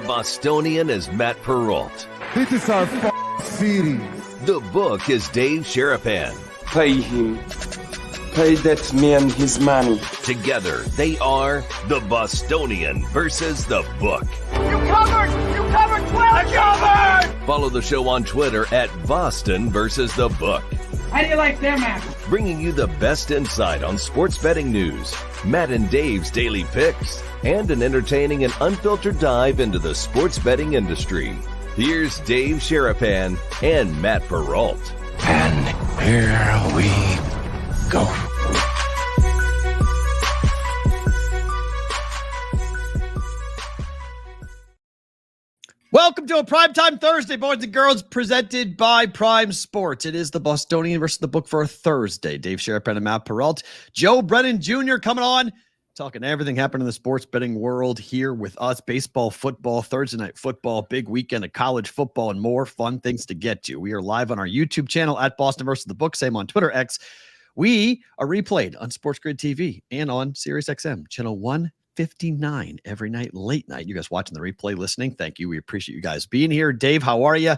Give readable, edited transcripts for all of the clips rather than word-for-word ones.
Bostonian is Matt Perrault. This is our city. The book is Dave Sharapan. Pay him. Pay that man his money. Together, they are the Bostonian versus the book. You covered 12. Covered. Follow the show on Twitter at Boston versus the book. How do you like them apples? Bringing you the best insight on sports betting news, Matt and Dave's daily picks, and an entertaining and unfiltered dive into the sports betting industry. Here's Dave Sharapan and Matt Perrault. And here we go. Welcome to a Primetime Thursday, boys and girls, presented by Prime Sports. It is the Bostonian versus the book for a Thursday. Dave Sharapan and Matt Perrault. Joe Brennan Jr. coming on, talking everything happening in the sports betting world here with us. Baseball, football, Thursday night football, big weekend of college football, and more fun things to get to. We are live on our YouTube channel at Boston versus the book, same on Twitter X. We are replayed on Sports Grid TV and on SiriusXM, channel 159 every night, late night. You guys watching the replay, listening, thank you. We appreciate you guys being here. Dave, how are you?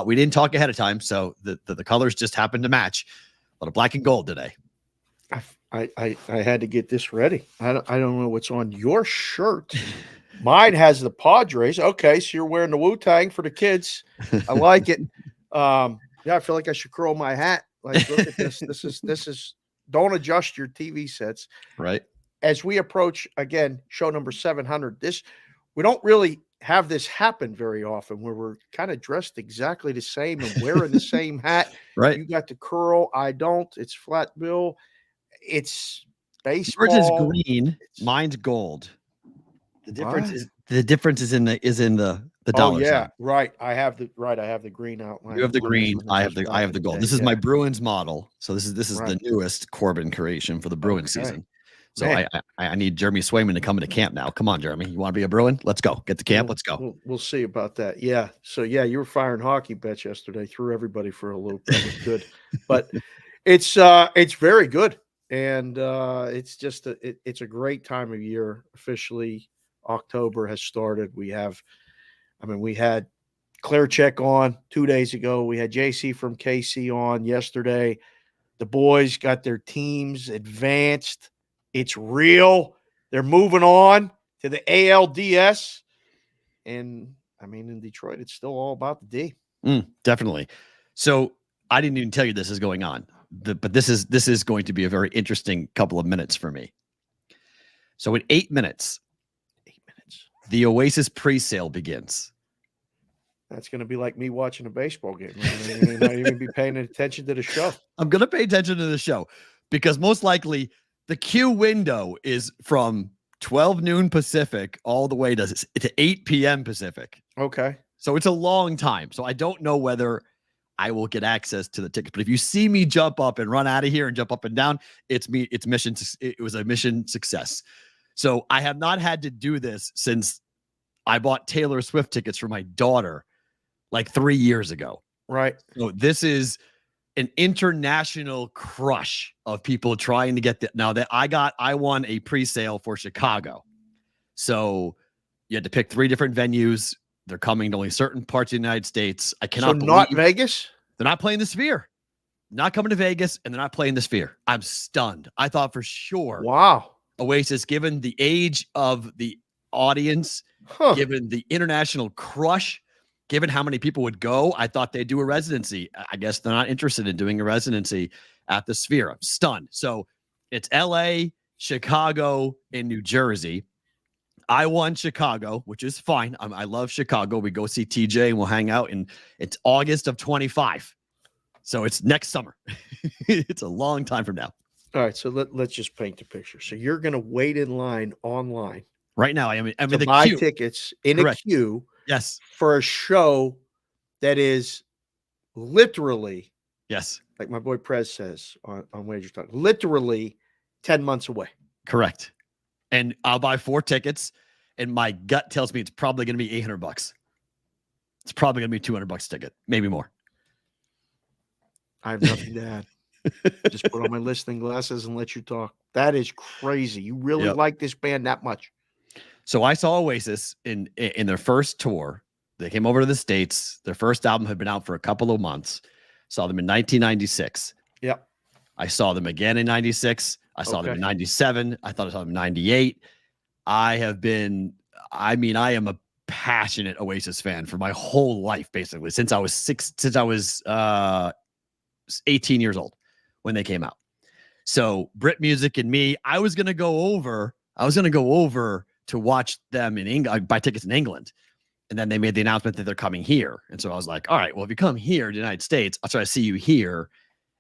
We didn't talk ahead of time, so the colors just happened to match. A lot of black and gold today. I had to get this ready. I don't know what's on your shirt. Mine has the Padres. Okay, so you're wearing the Wu-Tang for the kids. I like it. Yeah, I feel like I should curl my hat. Like, look at this. This is. Don't adjust your TV sets. Right. As we approach, again, show number 700, we don't really have this happen very often where we're kind of dressed exactly the same and wearing the same hat. Right. You got the curl. I don't. It's flat bill. It's baseball. Yours is green. Mine's gold. The difference is in the dollars. Oh yeah, right. I have the green outline. You have the green. I have the gold. This is my Bruins model. So this is right. the newest Corbin creation for the Bruins season. So Man. I need Jeremy Swayman to come into camp now. Come on, Jeremy. You want to be a Bruin? Let's go. Get to camp. Let's go. We'll see about that. Yeah. So yeah, you were firing hockey bets yesterday. Threw everybody for a loop. That was good. But it's very good. And it's just it's a great time of year. Officially, October has started. We had Claire Check on 2 days ago. We had JC from KC on yesterday. The boys got their teams advanced. It's real. They're moving on to the ALDS. And in Detroit, it's still all about the D. Definitely. So I didn't even tell you this is going on. But this is going to be a very interesting couple of minutes for me. So in 8 minutes, the Oasis pre-sale begins. That's going to be like me watching a baseball game. You might even be paying attention to the show. I'm going to pay attention to the show because most likely the queue window is from 12 noon Pacific all the way to 8 p.m. Pacific. Okay. So it's a long time. So I don't know whether I will get access to the tickets. But if you see me jump up and run out of here and jump up and down, it's me. It was a mission success. So I have not had to do this since I bought Taylor Swift tickets for my daughter like 3 years ago. Right. So this is an international crush of people trying to get now that I won a pre-sale for Chicago. So you had to pick 3 different venues. They're coming to only certain parts of the United States. I cannot believe not Vegas? They're not playing the Sphere. Not coming to Vegas, and they're not playing the Sphere. I'm stunned. I thought for sure. Wow. Oasis, given the age of the audience, given the international crush, given how many people would go, I thought they'd do a residency. I guess they're not interested in doing a residency at the Sphere. I'm stunned. So it's LA, Chicago, and New Jersey. I won Chicago, which is fine. I love Chicago. We go see TJ and we'll hang out. And it's August of 25. So it's next summer. It's a long time from now. All right. So let's just paint the picture. So you're going to wait in line online. Right now, I'm in the buy queue. Tickets in Correct. A queue. Yes. For a show that is literally, yes, like my boy Prez says on Wager Talk, literally 10 months away. Correct. And I'll buy 4 tickets, and my gut tells me it's probably going to be $800. It's probably going to be $200 ticket, maybe more. I have nothing to add. Just put on my listening glasses and let you talk. That is crazy. You really like this band that much? So I saw Oasis in their first tour. They came over to the States. Their first album had been out for a couple of months. Saw them in 1996. Yep. I saw them again in 96. I saw them in 97. I thought I saw them in 98. I am a passionate Oasis fan for my whole life, basically, since I was 18 years old when they came out. So Brit Music and me, I was gonna go over to watch them in England, buy tickets in England. And then they made the announcement that they're coming here. And so I was like, all right, well, if you come here to the United States, I'll try to see you here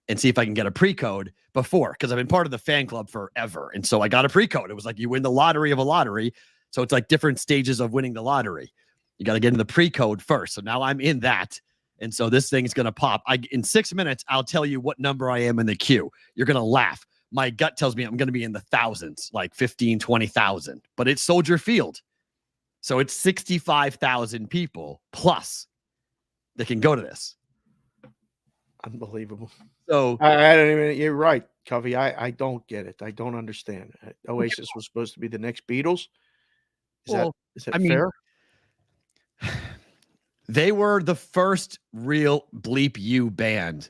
and see if I can get a pre-code before, because I've been part of the fan club forever. And so I got a pre-code. It was like you win the lottery of a lottery. So it's like different stages of winning the lottery. You got to get in the pre-code first. So now I'm in that. And so this thing is going to pop. In 6 minutes, I'll tell you what number I am in the queue. You're going to laugh. My gut tells me I'm going to be in the thousands, like 15, 20,000. But it's Soldier Field. So it's 65,000 people plus that can go to this. Unbelievable. So I don't even. You're right, Covey. I don't get it. I don't understand. Oasis was supposed to be the next Beatles. Is that fair? They were the first real bleep you band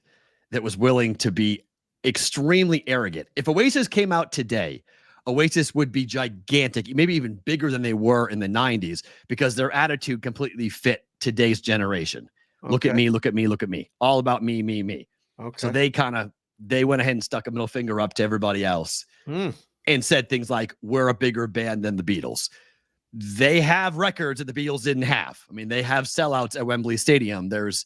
that was willing to be extremely arrogant. If Oasis came out today, Oasis would be gigantic, maybe even bigger than they were in the 90s, because their attitude completely fit today's generation. Okay. Look at me, look at me, look at me. All about me, me, me. Okay. So they went ahead and stuck a middle finger up to everybody else and said things like, we're a bigger band than the Beatles. They have records that the Beatles didn't have. I mean, they have sellouts at Wembley Stadium. There's,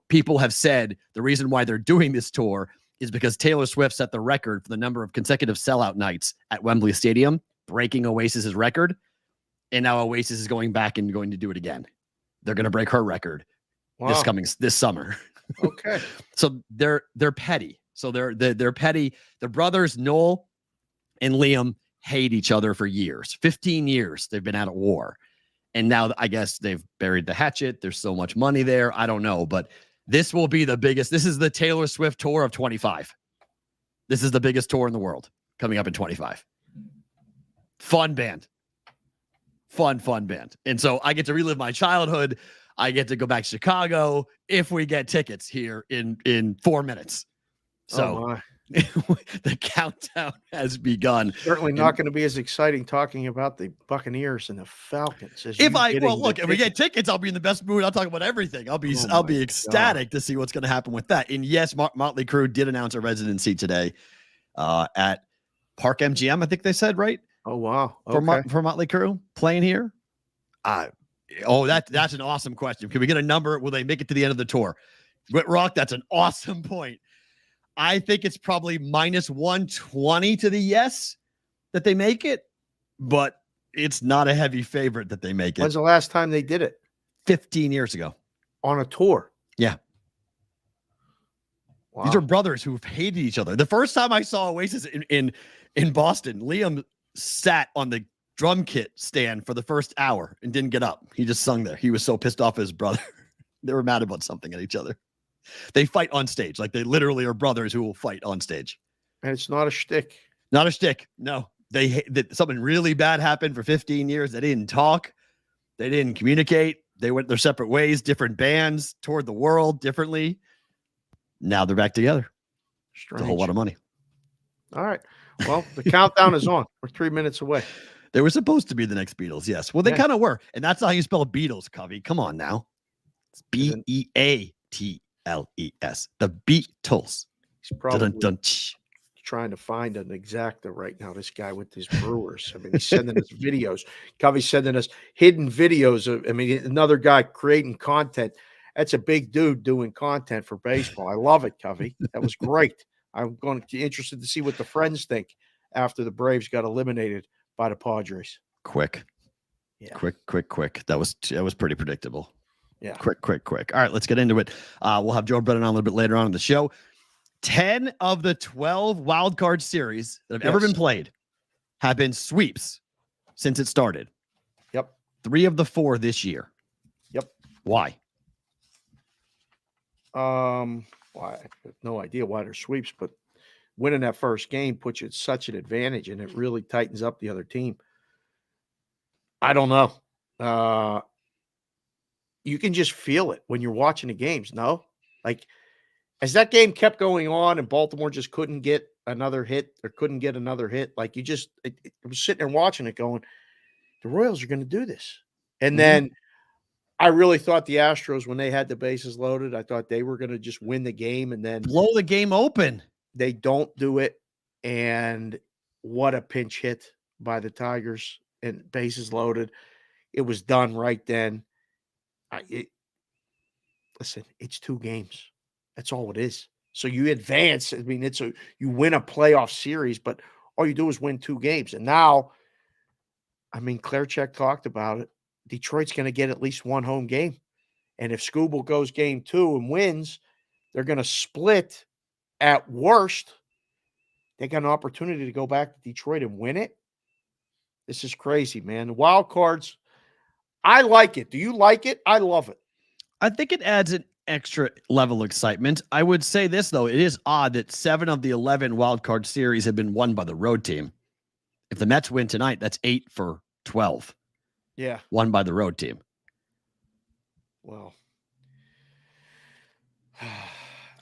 people have said the reason why they're doing this tour is because Taylor Swift set the record for the number of consecutive sellout nights at Wembley Stadium, breaking Oasis's record. And now Oasis is going back and going to do it again. They're going to break her record this summer. Okay. So they're petty. So they're petty. The brothers, Noel and Liam, hate each other for years. 15 years they've been at war. And now I guess they've buried the hatchet. There's so much money there. I don't know, but this will be the biggest. This is the Taylor Swift tour of 25. This is the biggest tour in the world coming up in 25. Fun band. Fun band. And so I get to relive my childhood. I get to go back to Chicago if we get tickets here in 4 minutes. So the countdown has begun. Certainly not going to be as exciting talking about the Buccaneers and the Falcons. If we get tickets, I'll be in the best mood. I'll talk about everything. I'll be ecstatic to see what's going to happen with that. And yes, Motley Crue did announce a residency today at Park MGM. I think they said, right? Oh wow! Okay. For Motley Crue playing here. That's an awesome question. Can we get a number? Will they make it to the end of the tour? Whitrock, that's an awesome point. I think it's probably minus 120 to the yes that they make it, but it's not a heavy favorite that they make it. When's the last time they did it? 15 years ago. On a tour? Yeah. Wow. These are brothers who've hated each other. The first time I saw Oasis in Boston, Liam sat on the drum kit stand for the first hour and didn't get up. He just sung there. He was so pissed off at his brother. They were mad about something at each other. They fight on stage. Like they literally are brothers who will fight on stage. And it's not a shtick. Not a shtick. No. Something really bad happened for 15 years. They didn't talk. They didn't communicate. They went their separate ways, different bands, toured the world differently. Now they're back together. Strange. It's a whole lot of money. All right. Well, the countdown is on. We're 3 minutes away. They were supposed to be the next Beatles. Yes. Well, they kind of were. And that's how you spell Beatles, Covey. Come on now. It's Beatles. The Beatles. He's probably trying to find an exacta right now, this guy with his Brewers. I mean, he's sending us videos. Covey's sending us hidden videos of, another guy creating content. That's a big dude doing content for baseball. I love it, Covey. That was great. I'm going to be interested to see what the friends think after the Braves got eliminated by the Padres. Quick. Yeah. Quick. That was pretty predictable. Yeah. Quick. All right, let's get into it. We'll have Joe Brennan on a little bit later on in the show. 10 of the 12 wild card series that have ever been played have been sweeps since it started. Yep. 3 of the 4 this year. Yep. Why? Well, I have no idea why they're sweeps, but winning that first game puts you at such an advantage, and it really tightens up the other team. I don't know. You can just feel it when you're watching the games. No, like as that game kept going on and Baltimore just couldn't get another hit or couldn't get another hit. Like you just, it was sitting there watching it going, the Royals are going to do this. And then I really thought the Astros, when they had the bases loaded, I thought they were going to just win the game and then blow the game open. They don't do it. And what a pinch hit by the Tigers and bases loaded. It was done right then. Listen, it's 2 games. That's all it is. So you advance. I mean, you win a playoff series, but all you do is win 2 games. And now, I mean, Claircheck talked about it. Detroit's going to get at least 1 home game. And if Scooble goes game 2 and wins, they're going to split at worst. They got an opportunity to go back to Detroit and win it. This is crazy, man. The wild cards, I like it. Do you like it? I love it. I think it adds an extra level of excitement. I would say this, though. It is odd that 7 of the 11 wild card series have been won by the road team. If the Mets win tonight, that's 8 for 12. Yeah. Won by the road team. Well.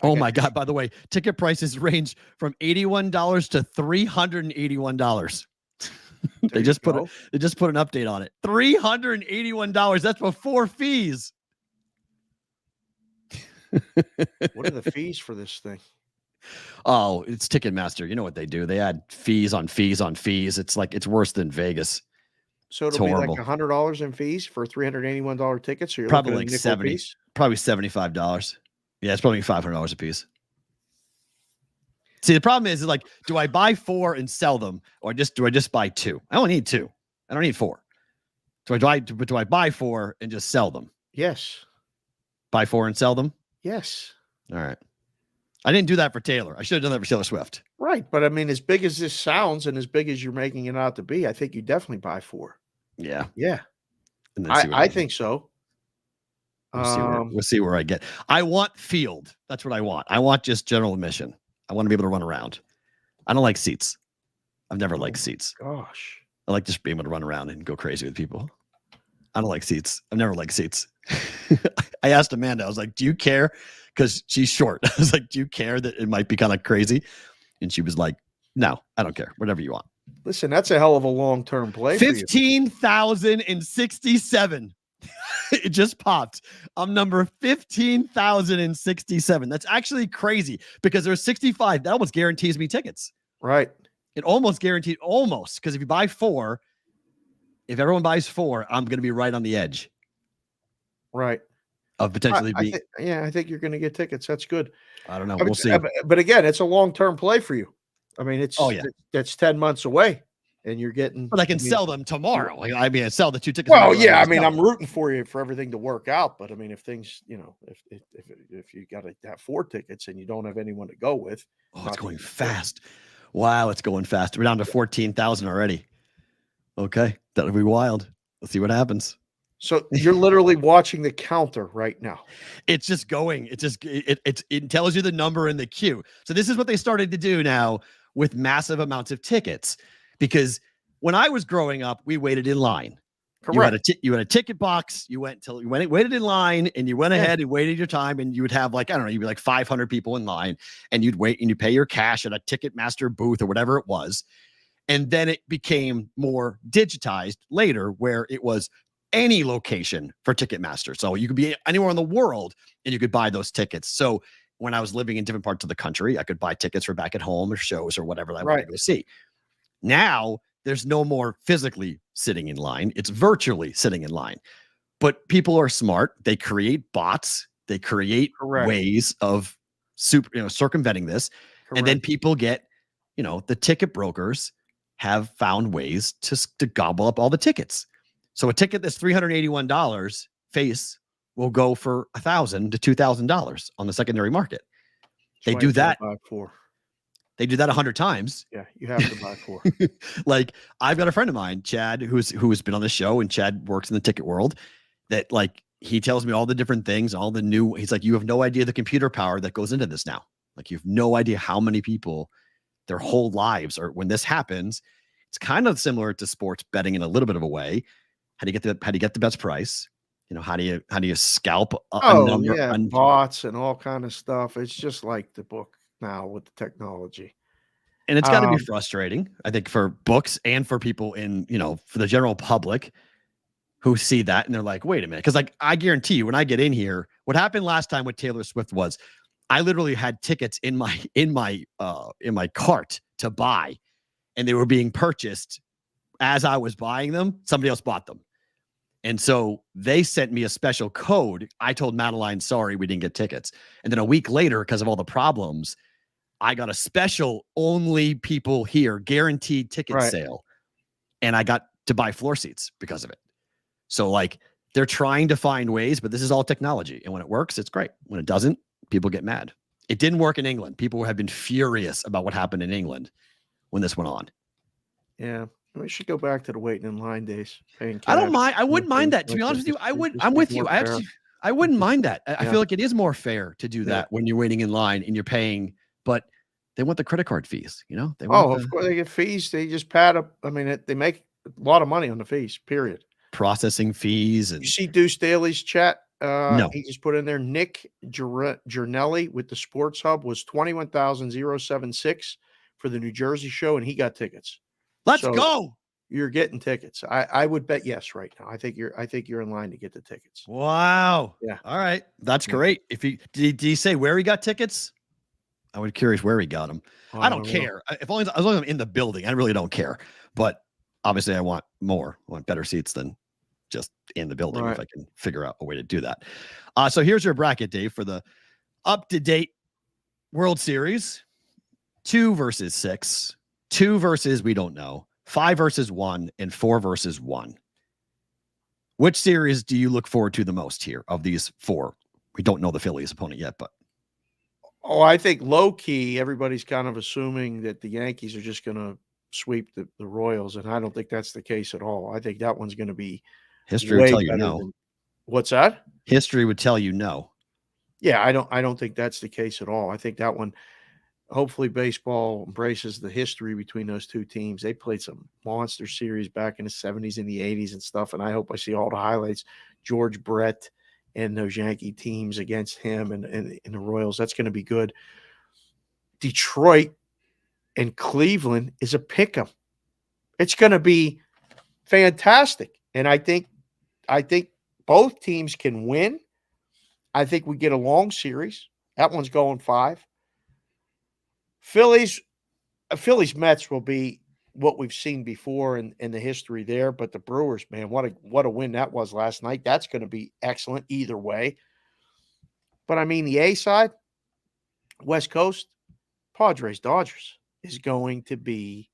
Oh, my God. By the way, ticket prices range from $81 to $381. They just put an update on it. $381. That's before fees. What are the fees for this thing? Oh, it's Ticketmaster. You know what they do? They add fees on fees on fees. It's worse than Vegas. So it'll be like $100 in fees for $381 tickets. So you're probably like 70, piece? Probably $75. Yeah, it's probably $500 a piece. See, the problem is like, do I buy 4 and sell them, or do I just buy 2? I only need 2. I don't need 4. Do I buy 4 and just sell them? Yes. Buy 4 and sell them? Yes. All right. I didn't do that for Taylor. I should have done that for Taylor Swift. Right. But I mean, as big as this sounds and as big as you're making it out to be, I think you definitely buy 4. Yeah. Yeah. I think so. We'll see where I get. I want field. That's what I want. I want just general admission. I want to be able to run around. I don't like seats. I've never liked seats. Gosh. I like just being able to run around and go crazy with people. I don't like seats. I've never liked seats. I asked Amanda, I was like, do you care? Because she's short. I was like, do you care that it might be kind of crazy? And she was like, no, I don't care. Whatever you want. Listen, that's a hell of a long-term play. 15,067. It just popped. I'm number 15,067. That's actually crazy because there's 65. That almost guarantees me tickets. Right. It almost guaranteed, because if you buy 4, if everyone buys 4, I'm going to be right on the edge. Right. Of potentially being. I think you're going to get tickets. That's good. I don't know. We'll see. But again, it's a long-term play for you. I mean, that's 10 months away. And you're getting, but I can sell them tomorrow. I sell the 2 tickets. Well, yeah, I mean, I'm rooting for you for everything to work out. But I mean, if things, if you got to have 4 tickets and you don't have anyone to go with, it's going fast. Wow, it's going fast. We're down to 14,000 already. Okay, that'll be wild. Let's see what happens. So you're literally watching the counter right now. It's just going. It tells you the number in the queue. So this is what they started to do now with massive amounts of tickets. Because when I was growing up, we waited in line. Correct. You had a ticket box. You waited in line, and you went ahead and waited your time, and you would have you'd be like 500 people in line, and you'd wait and you pay your cash at a Ticketmaster booth or whatever it was. And then it became more digitized later, where it was any location for Ticketmaster. So you could be anywhere in the world and you could buy those tickets. So when I was living in different parts of the country, I could buy tickets for back at home or shows or whatever I wanted to go see. Now there's no more physically sitting in line. It's virtually sitting in line. But people are smart. They create bots. They create ways of circumventing this. Correct. And then people get, the ticket brokers have found ways to gobble up all the tickets. So a ticket that's $381 face will go for $1,000 to $2,000 on the secondary market. They do that. They do that 100 times. Yeah, you have to buy 4. Like I've got a friend of mine, Chad, who's been on the show, and Chad works in the ticket world. That he tells me all the different things, all the new. He's like, you have no idea the computer power that goes into this now. Like you have no idea how many people, their whole lives are when this happens. It's kind of similar to sports betting in a little bit of a way. How do you get the best price? How do you scalp a Oh, number? yeah, bots and all kind of stuff. It's just like the book now with the technology. And it's got to be frustrating, I think, for books and for people for the general public who see that and they're like, wait a minute. Because I guarantee you, when I get in here, what happened last time with Taylor Swift was I literally had tickets in my cart to buy, and they were being purchased as I was buying them. Somebody else bought them. And so they sent me a special code. I told Madeline, sorry, we didn't get tickets. And then a week later, because of all the problems, I got a special only people here guaranteed ticket sale. And I got to buy floor seats because of it. So they're trying to find ways, but this is all technology. And when it works, it's great. When it doesn't, people get mad. It didn't work in England. People have been furious about what happened in England when this went on. Yeah. We should go back to the waiting in line days. I don't mind. I wouldn't mind that. To be honest with you, I'm with you. I wouldn't mind that. I feel like it is more fair to do that when you're waiting in line and you're paying, but they want the credit card fees, They want of course they get fees. They just pad up. I mean, they make a lot of money on the fees, period. Processing fees. And you see Deuce Daly's chat? No. He just put in there, Nick Giornelli with the Sports Hub was $21,076 for the New Jersey show, and he got tickets. Let's go. You're getting tickets. I would bet yes right now. I think you're in line to get the tickets. Wow. Yeah. All right. That's great. If did he say where he got tickets? I was curious where he got them. I don't care. As long as I'm in the building, I really don't care. But obviously I want more. I want better seats than just in the building if I can figure out a way to do that. So here's your bracket, Dave, for the up-to-date World Series. 2 versus 6. 2 versus we don't know. 5 versus 1 and 4 versus 1. Which series do you look forward to the most here of these 4? We don't know the Phillies opponent yet, but I think low key, everybody's kind of assuming that the Yankees are just going to sweep the Royals, and I don't think that's the case at all. I think that one's going to be history would tell you no. What's that? History would tell you no. Yeah, I don't think that's the case at all. I think that one, hopefully baseball embraces the history between those two teams. They played some monster series back in the 70s and the 80s and stuff, and I hope I see all the highlights. George Brett and those Yankee teams against him and the Royals. That's going to be good. Detroit and Cleveland is a pick'em. It's going to be fantastic. And I think both teams can win. I think we get a long series. That one's going 5. Phillies Mets will be what we've seen before in the history there. But the Brewers, man, what a win that was last night. That's going to be excellent either way. But I mean, the A side, West Coast, Padres, Dodgers is going to be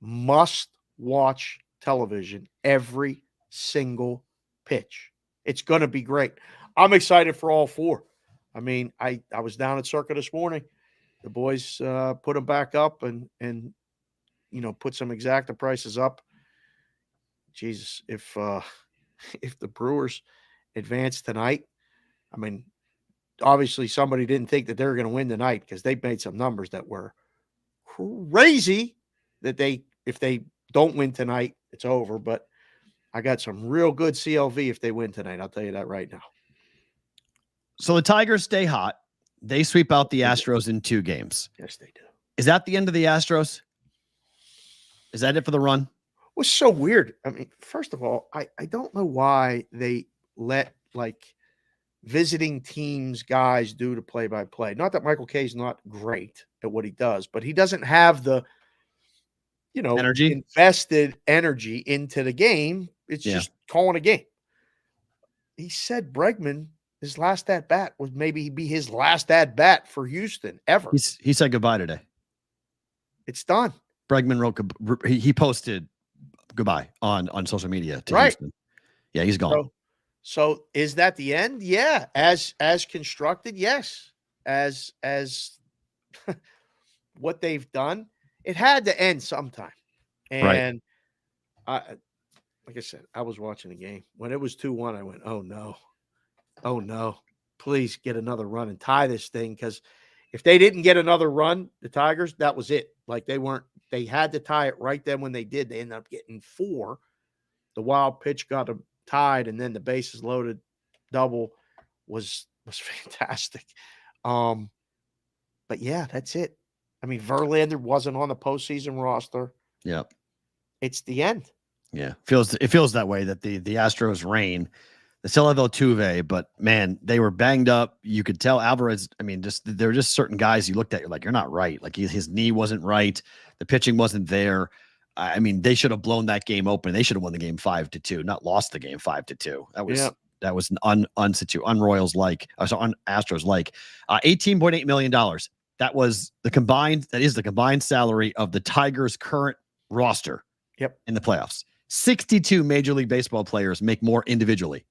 must-watch television every single pitch. It's going to be great. I'm excited for all 4. I mean, I was down at Circa this morning. The boys put them back up and put some exacta prices up. Jesus, if the Brewers advance tonight, I mean, obviously somebody didn't think that they were going to win tonight because they made some numbers that were crazy that if they don't win tonight, it's over. But I got some real good CLV if they win tonight. I'll tell you that right now. So the Tigers stay hot. They sweep out the Astros in 2 games. Yes, they do. Is that the end of the Astros? Is that it for the run? It was so weird. I mean, first of all, I don't know why they let visiting teams guys do the play-by-play. Not that Michael Kay's not great at what he does, but he doesn't have the energy, invested energy into the game. It's just calling a game. He said Bregman, his last at bat would maybe be his last at bat for Houston ever. He said goodbye today. It's done. Bregman wrote, he posted goodbye on social media to Houston. Yeah, he's gone. So is that the end? Yeah. As constructed, yes. As what they've done, it had to end sometime. And like I said, I was watching the game. When it was 2-1, I went, oh no, please get another run and tie this thing. Because if they didn't get another run, the Tigers, that was it. They had to tie it right then when they did. They ended up getting 4. the wild pitch got him tied, and then the bases loaded double was fantastic. But yeah, that's it. I mean, Verlander wasn't on the postseason roster. Yep. It's the end. Yeah. It feels that way, that the Astros reign. They still have Altuve, but man, they were banged up. You could tell Alvarez. I mean, there were just certain guys you looked at, you're like, you're not right. Like his knee wasn't right. The pitching wasn't there. I mean, they should have blown that game open. They should have won the game 5-2, not lost the game 5-2. That was an un-Royals like, un-Astros like. $18.8 million. That is the combined salary of the Tigers' current roster. Yep. In the playoffs. 62 Major League Baseball players make more individually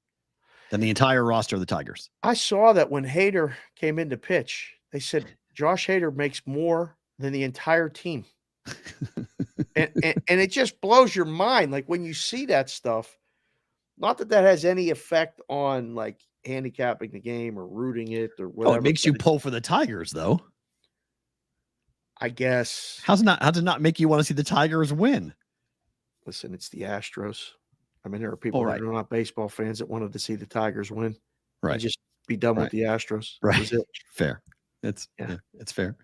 than the entire roster of the Tigers. I saw that when Hader came in to pitch, they said Josh Hader makes more than the entire team. and it just blows your mind. Like when you see that stuff, not that has any effect on like handicapping the game or rooting it or whatever. Oh, it makes you pull for the Tigers though. I guess. How does it not make you want to see the Tigers win? Listen, it's the Astros. I mean, there are people that are not baseball fans that wanted to see the Tigers win. Right. And just be done with the Astros. Right. Fair. It's fair.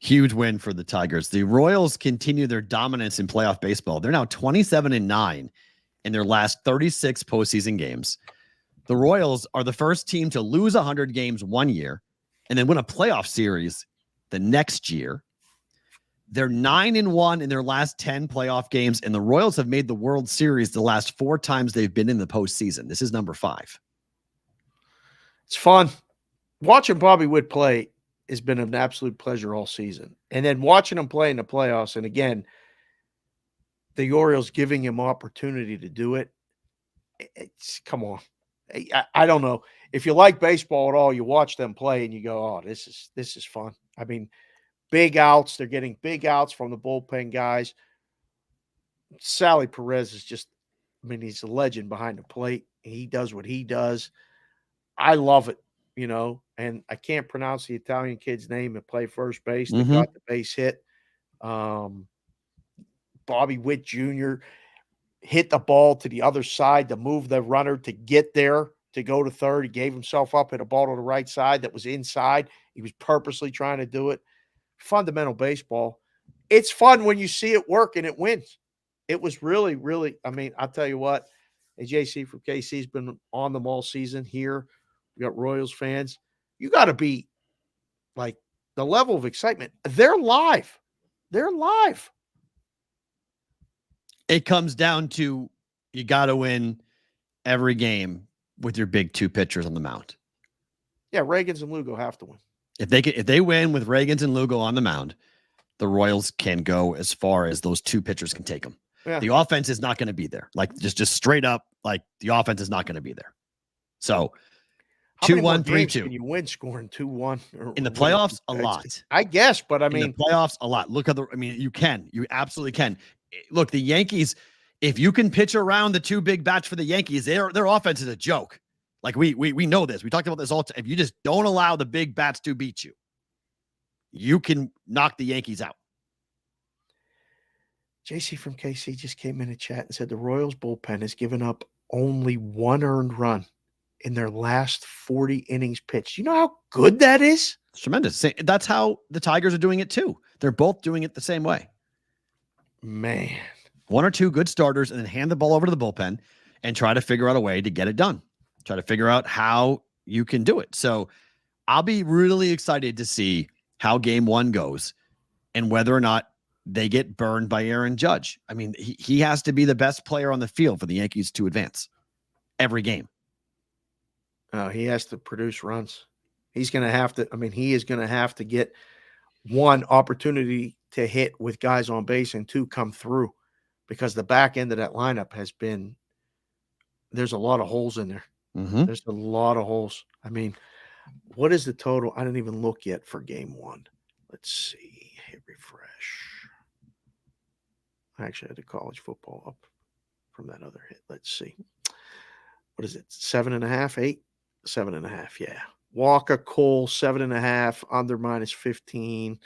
Huge win for the Tigers. The Royals continue their dominance in playoff baseball. They're now 27-9 in their last 36 postseason games. The Royals are the first team to lose 100 games one year and then win a playoff series the next year. They're 9-1 in their last 10 playoff games, and the Royals have made the World Series the last 4 times they've been in the postseason. This is number 5. It's fun. Watching Bobby Witt play has been an absolute pleasure all season. And then watching him play in the playoffs, and again, the Orioles giving him opportunity to do it. Come on. I don't know. If you like baseball at all, you watch them play and you go, oh, this is fun. I mean, big outs. They're getting big outs from the bullpen guys. Sally Perez is just, I mean, he's a legend behind the plate. He does what he does. I love it, and I can't pronounce the Italian kid's name that played first base that got the base hit. Bobby Witt Jr. hit the ball to the other side to move the runner to get there to go to third. He gave himself up, hit a ball to the right side that was inside. He was purposely trying to do it. Fundamental baseball. It's fun when you see it work and it wins. It was really, really, I mean, I'll tell you what, JC from KC has been on them all season here. We got Royals fans. You got to be like the level of excitement. They're live. They're live. It comes down to you got to win every game with your big 2 pitchers on the mound. Yeah, Reagans and Lugo have to win. If they win with Reagans and Lugo on the mound, the Royals can go as far as those 2 pitchers can take them. Yeah. The offense is not going to be there. Like just straight up, like the offense is not going to be there. So 2-1, 3-2. Can you win scoring 2-1 in the playoffs? A lot, I guess. But I mean, in the playoffs, a lot. Look at you absolutely can. Look, the Yankees. If you can pitch around the 2 big bats for the Yankees, their offense is a joke. Like we know this. We talked about this all. If you just don't allow the big bats to beat you, you can knock the Yankees out. JC from KC just came in a chat and said the Royals bullpen has given up only 1 earned run in their last 40 innings pitched. You know how good that is? It's tremendous. That's how the Tigers are doing it too. They're both doing it the same way. Man. 1 or 2 good starters and then hand the ball over to the bullpen and try to figure out a way to get it done. Try to figure out how you can do it. So I'll be really excited to see how game 1 goes and whether or not they get burned by Aaron Judge. I mean, he has to be the best player on the field for the Yankees to advance every game. He has to produce runs. He's going to have to, he is going to have to get 1 opportunity to hit with guys on base and 2 come through because the back end of that lineup has been, there's a lot of holes in there. Mm-hmm. There's a lot of holes. I mean, what is the total? I didn't even look yet for game 1. Let's see. Hit refresh. I actually had the college football up from that other hit. Let's see. What is it? 7.5, 8? 7.5, yeah. Walker, Cole, 7.5, under -15,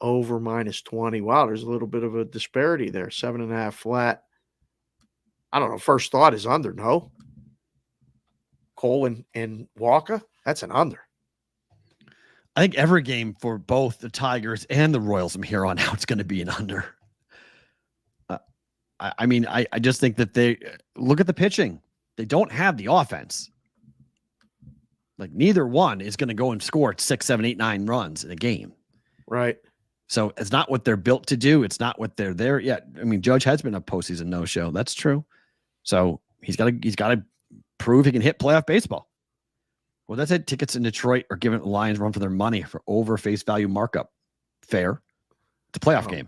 over -20. Wow, there's a little bit of a disparity there. 7.5 flat. I don't know. First thought is under. No. Cole and Walker. That's an under. I think every game for both the Tigers and the Royals from here on out is going to be an under. I just think that they look at the pitching. They don't have the offense. Like neither one is going to go and score 6, 7, 8, 9 runs in a game. Right. So it's not what they're built to do. It's not what they're there yet. I mean, Judge has been a postseason no-show. That's true. So he's got to prove he can hit playoff baseball. Well, that's it. Tickets in Detroit are giving the Lions run for their money for over face value markup. Fair. It's a playoff game.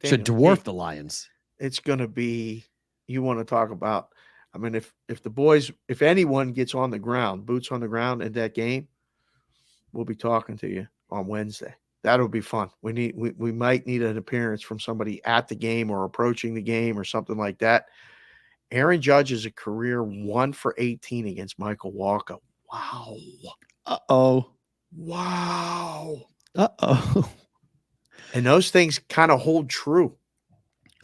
Should dwarf the Lions. It's going to be, you want to talk about, I mean, if the boys, if anyone gets on the ground, boots on the ground in that game, we'll be talking to you on Wednesday. That'll be fun. We might need an appearance from somebody at the game or approaching the game or something like that. Aaron Judge is a career 1 for 18 against Michael Walker. Wow. Uh-oh. Wow. Uh-oh. And those things kind of hold true.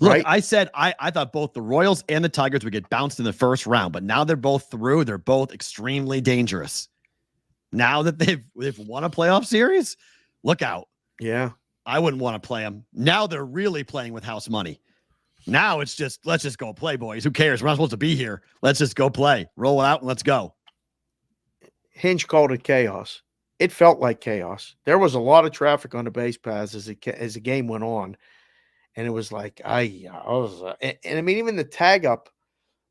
Look, right? I said I thought both the Royals and the Tigers would get bounced in the first round, but now they're both through. They're both extremely dangerous. Now that they've won a playoff series, look out. Yeah. I wouldn't want to play them. Now they're really playing with house money. Now it's just, let's just go play, boys. Who cares? We're not supposed to be here. Let's just go play. Roll it out and let's go. Hinge called it chaos. It felt like chaos. There was a lot of traffic on the base paths as the game went on. And it was like, and I mean, even the tag up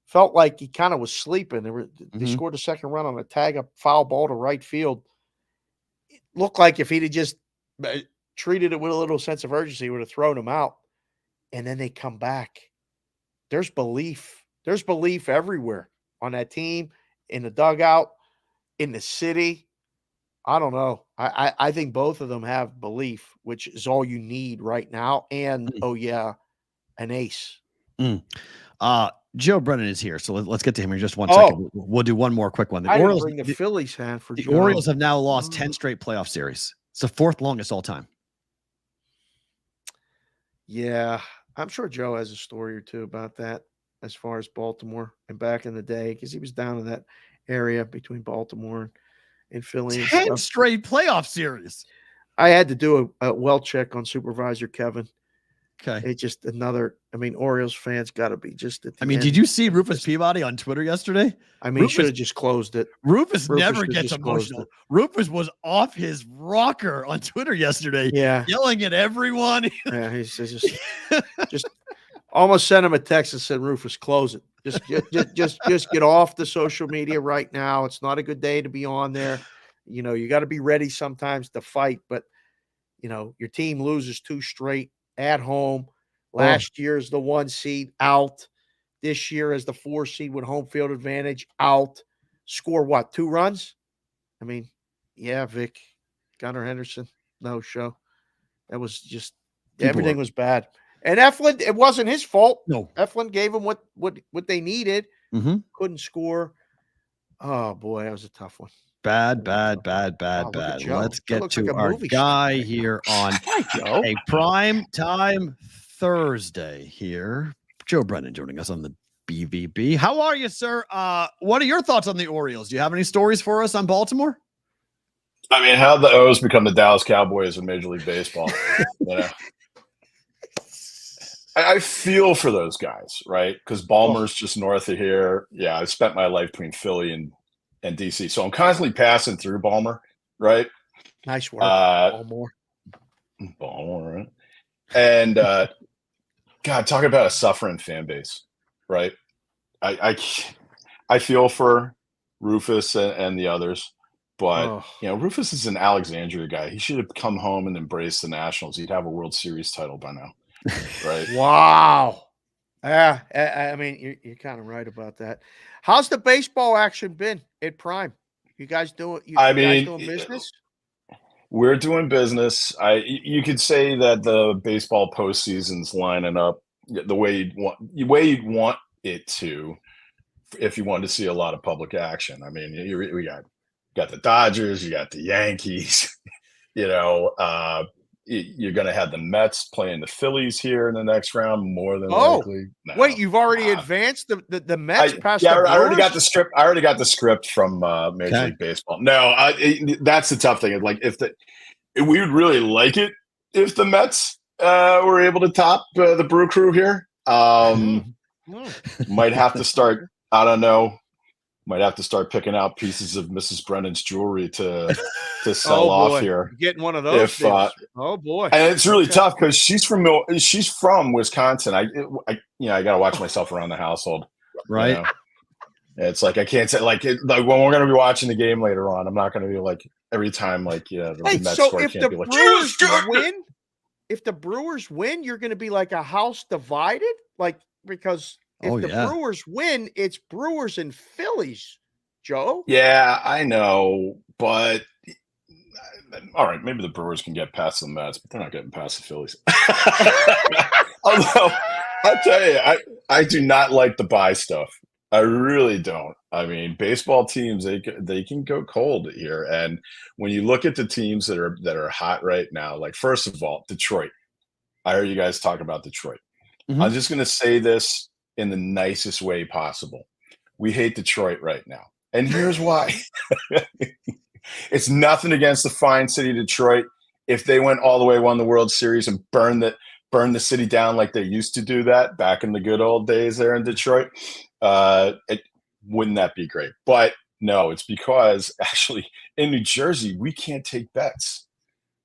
felt like he kind of was sleeping. They scored a second run on a tag up foul ball to right field. It looked like if he'd have just treated it with a little sense of urgency, he would have thrown him out. And then they come back. There's belief. There's belief everywhere on that team, in the dugout, in the city. I don't know. I think both of them have belief, which is all you need right now. And, an ace. Joe Brennan is here, so let's get to him in just 1 second. We'll do one more quick one. The Orioles, didn't bring the Phillies hand for the Joe. Orioles have now lost 10 straight playoff series. It's the 4th longest all time. Yeah, I'm sure Joe has a story or two about that as far as Baltimore and back in the day, because he was down in that area between Baltimore and Philly. 10 straight playoff series. I had to do a well check on Supervisor Kevin. Okay. It's just Orioles fans got to be just at the end. Did you see Rufus Peabody on Twitter yesterday? He should have just closed it. Rufus never gets emotional. Rufus was off his rocker on Twitter yesterday, yelling at everyone. Yeah, he's just almost sent him a text and said, "Rufus, close it. Just get off the social media right now. It's not a good day to be on there. You got to be ready sometimes to fight, but your team loses 2 straight at home. Last year is the 1 seed out. This year is the 4 seed with home field advantage out. Score what? 2 runs? Vic, Gunnar Henderson, no show. That was just everything was bad. And Eflin, it wasn't his fault. No, Eflin gave him what they needed. Mm-hmm. Couldn't score. Oh boy, that was a tough one. Bad. Wow, Let's get to like our guy here on Joe. a prime time Thursday here. Joe Brennan joining us on the BVB. How are you, sir? What are your thoughts on the Orioles? Do you have any stories for us on Baltimore? How the O's become the Dallas Cowboys of Major League Baseball. I feel for those guys, right? Because Balmer's just north of here. Yeah, I've spent my life between Philly and DC. So I'm constantly passing through Balmer, right? Nice work, Balmer, right? And God, talking about a suffering fan base, right? I feel for Rufus and the others, but Rufus is an Alexandria guy. He should have come home and embraced the Nationals. He'd have a World Series title by now, right? Wow. Yeah, you're kind of right about that. How's the baseball action been at Prime? You guys doing? Guys doing business? We're doing business. You could say that the baseball postseason's lining up the way you'd want it to, if you wanted to see a lot of public action. We got the Dodgers, you got the Yankees, you're going to have the Mets playing the Phillies here in the next round, more than Oh, likely. No. wait, you've already advanced the Mets past yeah, the Brewers? I already got the script. I already got the script from Major League Baseball. No, that's the tough thing. Like, we would really like it if the Mets were able to top the Brew Crew here. Might have to start. I don't know. Might have to start picking out pieces of Mrs. Brennan's jewelry to sell off here. You're getting one of those. Oh boy! And it's really tough because she's from Wisconsin. I got to watch myself around the household, right? You know? It's like I can't say like when we're going to be watching the game later on. I'm not going to be like every time the Mets score. If the Brewers win, if the Brewers win, you're going to be like a house divided, like because. If the Brewers win, it's Brewers and Phillies, Joe. Yeah, I know, but all right, maybe the Brewers can get past the Mets, but they're not getting past the Phillies. Although, I'll tell you, I do not like the buy stuff. I really don't. I mean, baseball teams, they can go cold here. And when you look at the teams that are hot right now, like first of all, Detroit. I heard you guys talk about Detroit. Mm-hmm. I'm just going to say this in the nicest way possible. We hate Detroit right now. And here's why. It's nothing against the fine city of Detroit. If they went all the way, won the World Series and burned the city down like they used to do that back in the good old days there in Detroit, wouldn't that be great? But no, it's because actually in New Jersey, we can't take bets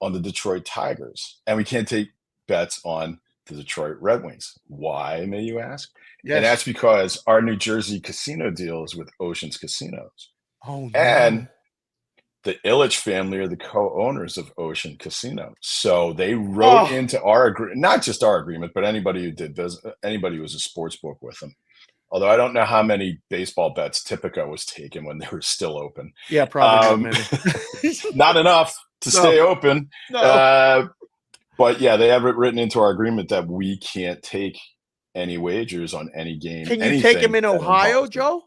on the Detroit Tigers. And we can't take bets on the Detroit Red Wings. Why, may you ask? Yes. And that's because our New Jersey casino deal is with Ocean's Casinos. Oh, no. And the Ilitch family are the co-owners of Ocean Casino. So they wrote into our agreement, not just our agreement, but anybody who did business, anybody who was a sports book with them. Although I don't know how many baseball bets Tipico was taking when they were still open. Yeah, probably not enough to stay open. No. But yeah, they have it written into our agreement that we can't take any wagers on any game. Can you take them in Ohio, Joe?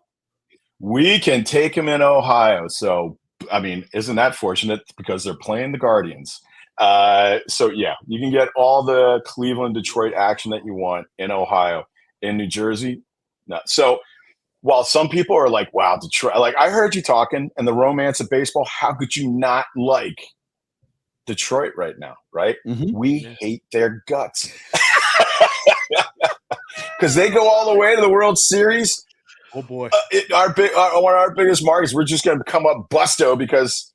We can take them in Ohio. So, I mean, isn't that fortunate because they're playing the Guardians? So, yeah, you can get all the Cleveland, Detroit action that you want in Ohio. In New Jersey, no. So, while some people are like, wow, Detroit, like I heard you talking and the romance of baseball, how could you not like Detroit right now, right? Mm-hmm. We hate their guts. Because they go all the way to the World Series. Oh boy! One of our biggest markets. We're just going to come up busto because,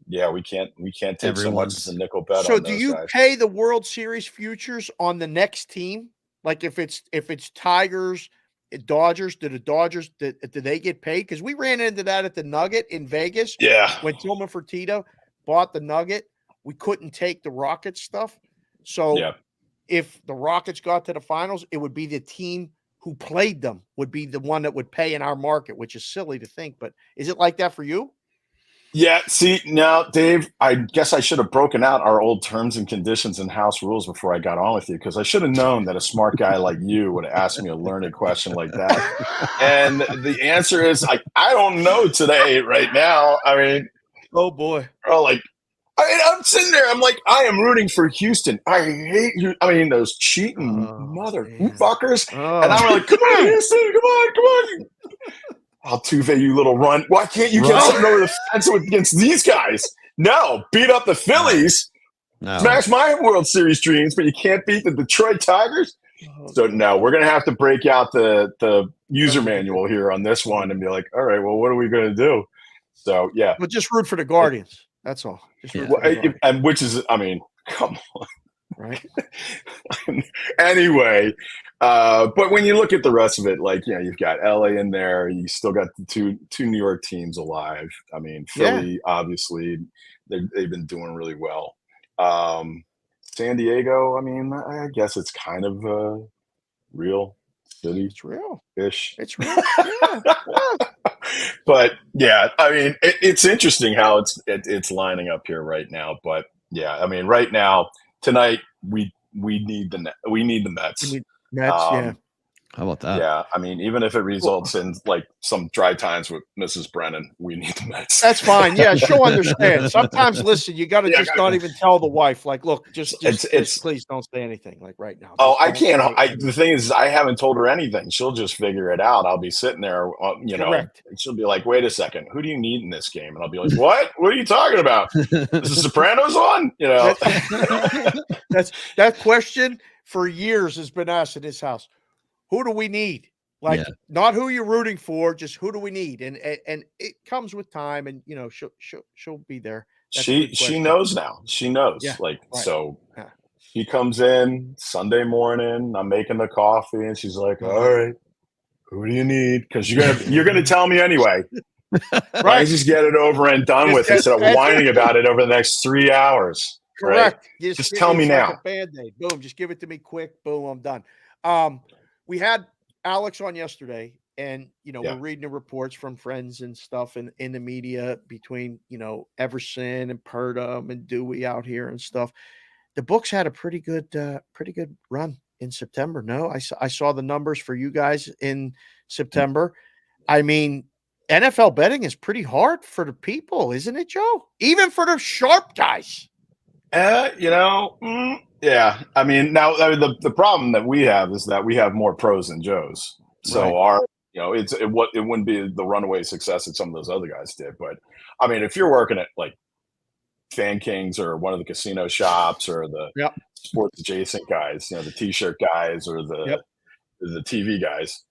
we can't take so much as a nickel bet. So, on do you guys. pay the World Series futures on the next team? Like if it's Tigers, Dodgers, do they get paid? Because we ran into that at the Nugget in Vegas. Yeah, when Tillman Fertitta bought the Nugget, we couldn't take the Rockets stuff. So. Yeah. If the Rockets got to the finals, it would be the team who played them would be the one that would pay in our market, which is silly to think. But is it like that for you? Yeah. See, now, Dave, I guess I should have broken out our old terms and conditions and house rules before I got on with you because I should have known that a smart guy like you would have asked me a learned question like that. And the answer is, like, I don't know today, right now. I mean, oh, boy. I'm sitting there. I'm like, I am rooting for Houston. I hate you. I mean, those cheating motherfuckers. And I'm like, come on, Houston. Come on. Altuve, you little run. Why can't you get something over the fence against these guys? No, beat up the Phillies. No. Smash my World Series dreams, but you can't beat the Detroit Tigers. So, no, we're going to have to break out the user manual here on this one and be like, all right, well, what are we going to do? So, yeah. Well, just root for the Guardians. That's all. And which is, I mean, come on. Right. Anyway, but when you look at the rest of it, like, you've got LA in there. You still got the two New York teams alive. I mean, Philly, obviously, they've been doing really well. San Diego, I mean, I guess it's kind of a real city. It's real-ish. It's real. But yeah, I mean, it's interesting how it's lining up here right now. But yeah, I mean, right now tonight we need the Mets. Mets, How about that? Yeah, I mean, even if it results in like some dry times with Mrs. Brennan, we need the Mets. That's fine. Yeah, she'll understand. Sometimes, listen, you got to just not even tell the wife. Like, look, just please don't say anything. Like right now. Oh, I can't. The thing is, I haven't told her anything. She'll just figure it out. I'll be sitting there, Correct. and she'll be like, "Wait a second, who do you need in this game?" And I'll be like, "What? What are you talking about? Is the Sopranos on?" That question for years has been asked in this house. Who do we need? Like, not who you're rooting for, just who do we need? And it comes with time, and she'll be there. That's she knows now. She knows. Yeah, right. So she comes in Sunday morning. I'm making the coffee, and she's like, "All right, who do you need? Because you're gonna tell me anyway. Right? Just get it over and done with instead of whining about it over the next 3 hours. Correct. Right? Just tell me now. Like a Band-Aid. Boom. Just give it to me quick. Boom. I'm done. We had Alex on yesterday, and we're reading the reports from friends and stuff in the media between Everson and Purdom and Dewey out here and stuff. The Bucs had a pretty good run in September. No, I saw the numbers for you guys in September. I mean, NFL betting is pretty hard for the people, isn't it, Joe? Even for the sharp guys. Yeah. I mean, now the problem that we have is that we have more pros than Joes. So it wouldn't be the runaway success that some of those other guys did. But I mean, if you're working at like Fan Kings or one of the casino shops or the sports adjacent guys, the T-shirt guys or the TV guys,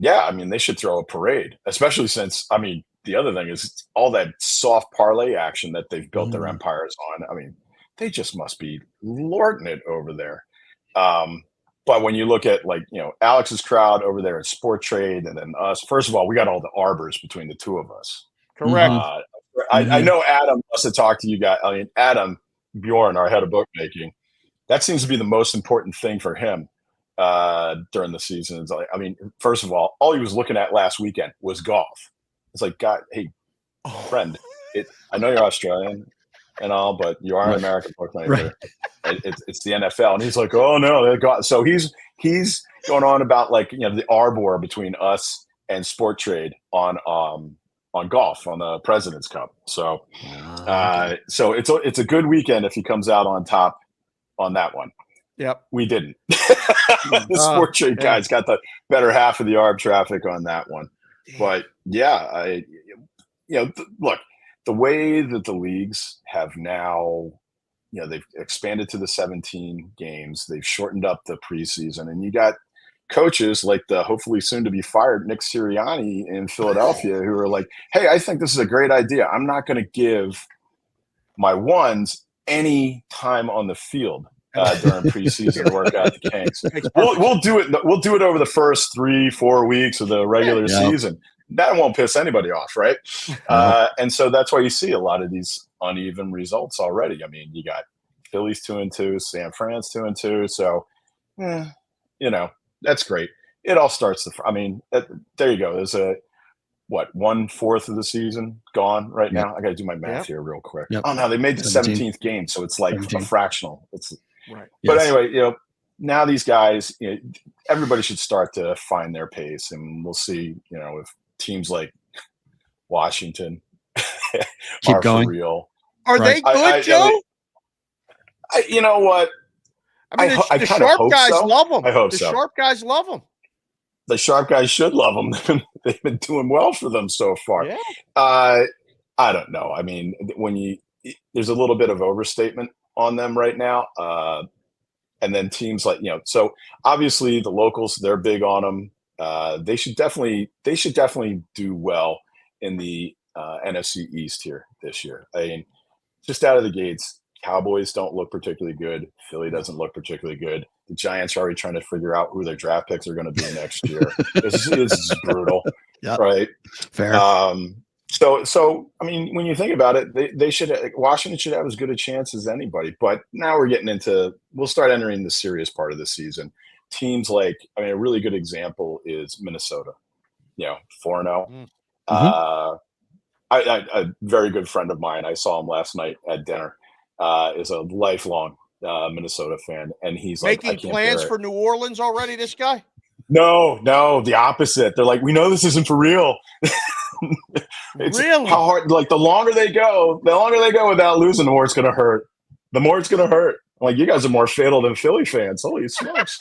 I mean, they should throw a parade, especially since, I mean, the other thing is all that soft parlay action that they've built their empires on. I mean, they just must be lording it over there. But when you look at Alex's crowd over there at Sport Trade and then us, first of all, we got all the arbors between the two of us. Correct. I know Adam must have talked to you guys. I mean, Adam Bjorn, our head of bookmaking, that seems to be the most important thing for him during the season. I mean, first of all he was looking at last weekend was golf. It's like, God, hey, friend, I know you're Australian and all, but you are an American bookmaker. Right. It's the NFL, and he's like, oh no, so he's going on about the arbor between us and Sport Trade on golf on the President's Cup. So so it's a good weekend if he comes out on top on that one. Yep, we didn't. The Sport Trade guys got the better half of the arb traffic on that one. But look, the way that the leagues have now, they've expanded to the 17 games. They've shortened up the preseason, and you got coaches like the hopefully soon to be fired Nick Sirianni in Philadelphia who are like, hey, I think this is a great idea. I'm not going to give my ones any time on the field during preseason work at the Kings. We'll do it. We'll do it over the first 3-4 weeks of the regular season. That won't piss anybody off, right? And so that's why you see a lot of these uneven results already. I mean, you got Phillies 2-2, San Fran's 2-2. So, that's great. It all starts there you go. There's 1/4 of the season gone right now. I got to do my math here real quick. Yep. Oh no, they made the 17th game, so it's like 17. A fractional. It's right. But anyway, now these guys, everybody should start to find their pace, and we'll see, if teams like Washington keep going. For real. Are they good, Joe? You know what? I mean, the sharp guys love them. I hope the sharp guys love them. The sharp guys should love them. They've been doing well for them so far. Yeah. I don't know. I mean, there's a little bit of overstatement on them right now. And then teams like, so obviously the locals, they're big on them. They should definitely do well in the NFC East here this year. I mean, just out of the gates, Cowboys don't look particularly good. Philly doesn't look particularly good. The Giants are already trying to figure out who their draft picks are going to be next year. This is brutal, right? Fair. So I mean, when you think about it, Washington should have as good a chance as anybody. But now we'll start entering the serious part of the season. Teams like, a really good example is Minnesota. 4-0. A very good friend of mine, I saw him last night at dinner, is a lifelong Minnesota fan, and he's making plans for New Orleans already. This guy, No, the opposite. They're like, we know this isn't for real. It's Really? how hard. Like the longer they go without losing, the more it's going to hurt. The more it's going to hurt. Like, you guys are more fatal than Philly fans. Holy smokes!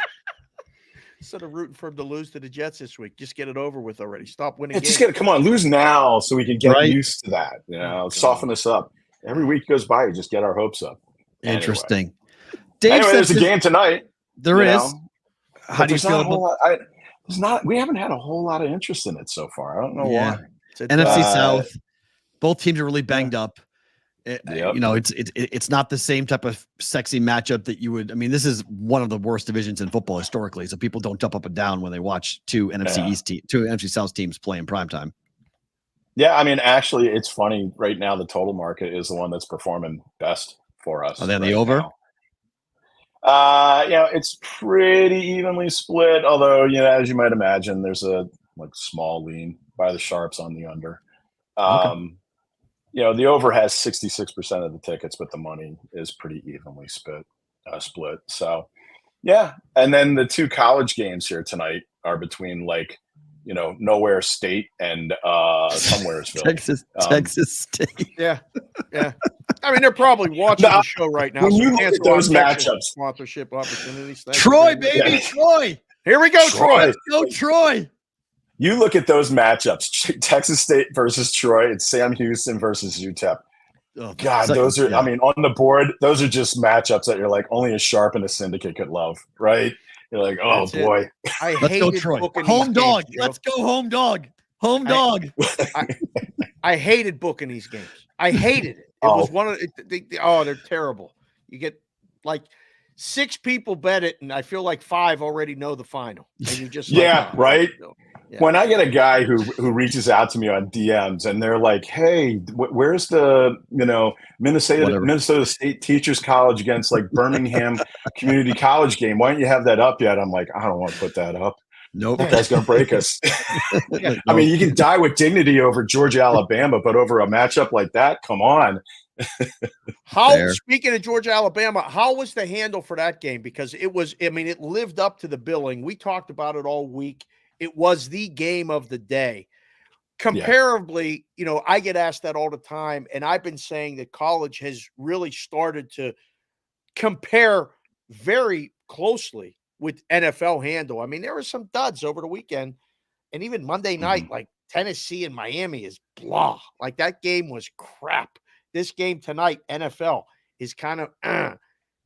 Instead of rooting for him to lose to the Jets this week, just get it over with already. Stop winning games. Just come on, lose now so we can get Right. used to that. Soften us up. Every week goes by, you just get our hopes up. Interesting. Anyway, Dave there's says a game tonight. There is. How do you feel about we haven't had a whole lot of interest in it so far. I don't know why. NFC South? Both teams are really banged up. Yep. It's not the same type of sexy matchup that you would. I mean, this is one of the worst divisions in football historically, so people don't jump up and down when they watch two NFC South teams play in primetime. Yeah, I mean, actually, it's funny. Right now, the total market is the one that's performing best for us. Are they on the over? It's pretty evenly split. Although, as you might imagine, there's a small lean by the sharps on the under. Okay. The over has 66% of the tickets, but the money is pretty evenly split. So, yeah. And then the two college games here tonight are between Nowhere State and Somewheresville. Texas State. Yeah. I mean, they're probably watching the show right now. When you look at those matchups, sponsorship opportunities. Troy, baby, Troy. Here we go, Troy. Let's go, Troy. You look at those matchups: Texas State versus Troy, and Sam Houston versus UTEP. Oh, God, those are. Yeah. I mean, on the board, those are just matchups that you're like only a sharp and a syndicate could love, right? You're like, oh That's boy. Let's go, Troy. Home dog. Let's go, home dog. Home dog. I hated booking these games. I hated it. It was one of they're terrible. You get 6 people bet it, and I feel like 5 already know the final. And you just right. Yeah. When I get a guy who reaches out to me on DMs and they're like, "Hey, where's the Minnesota State Teachers College against Birmingham Community College game? Why don't you have that up yet?" I'm like, I don't want to put that up. Nope. That guy's gonna break us. I mean, you can die with dignity over Georgia, Alabama, but over a matchup like that, come on. Speaking of Georgia, Alabama, how was the handle for that game? Because it lived up to the billing. We talked about it all week. It was the game of the day. Comparably, I get asked that all the time, and I've been saying that college has really started to compare very closely with NFL handle. I mean, there were some duds over the weekend, and even Monday night, Tennessee and Miami is blah. That game was crap. This game tonight, NFL, is kind of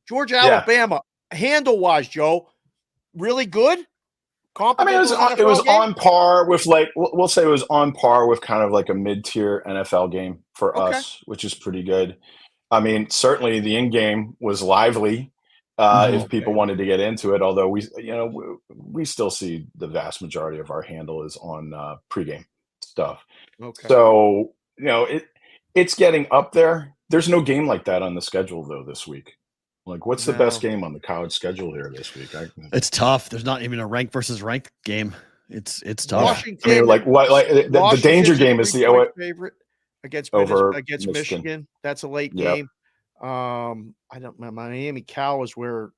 Georgia, Alabama, handle-wise, Joe, really good? I mean, it was on par with we'll say it was on par with kind of a mid-tier NFL game for us, which is pretty good. I mean, certainly the in-game was lively if people wanted to get into it. Although we still see the vast majority of our handle is on pregame stuff. Okay. So it's getting up there. There's no game like that on the schedule though this week. What's the best game on the college schedule here this week? It's tough. There's not even a rank versus rank game. It's tough. Washington, I mean, the danger game is the favorite against Michigan. That's a late game. Miami Cal is where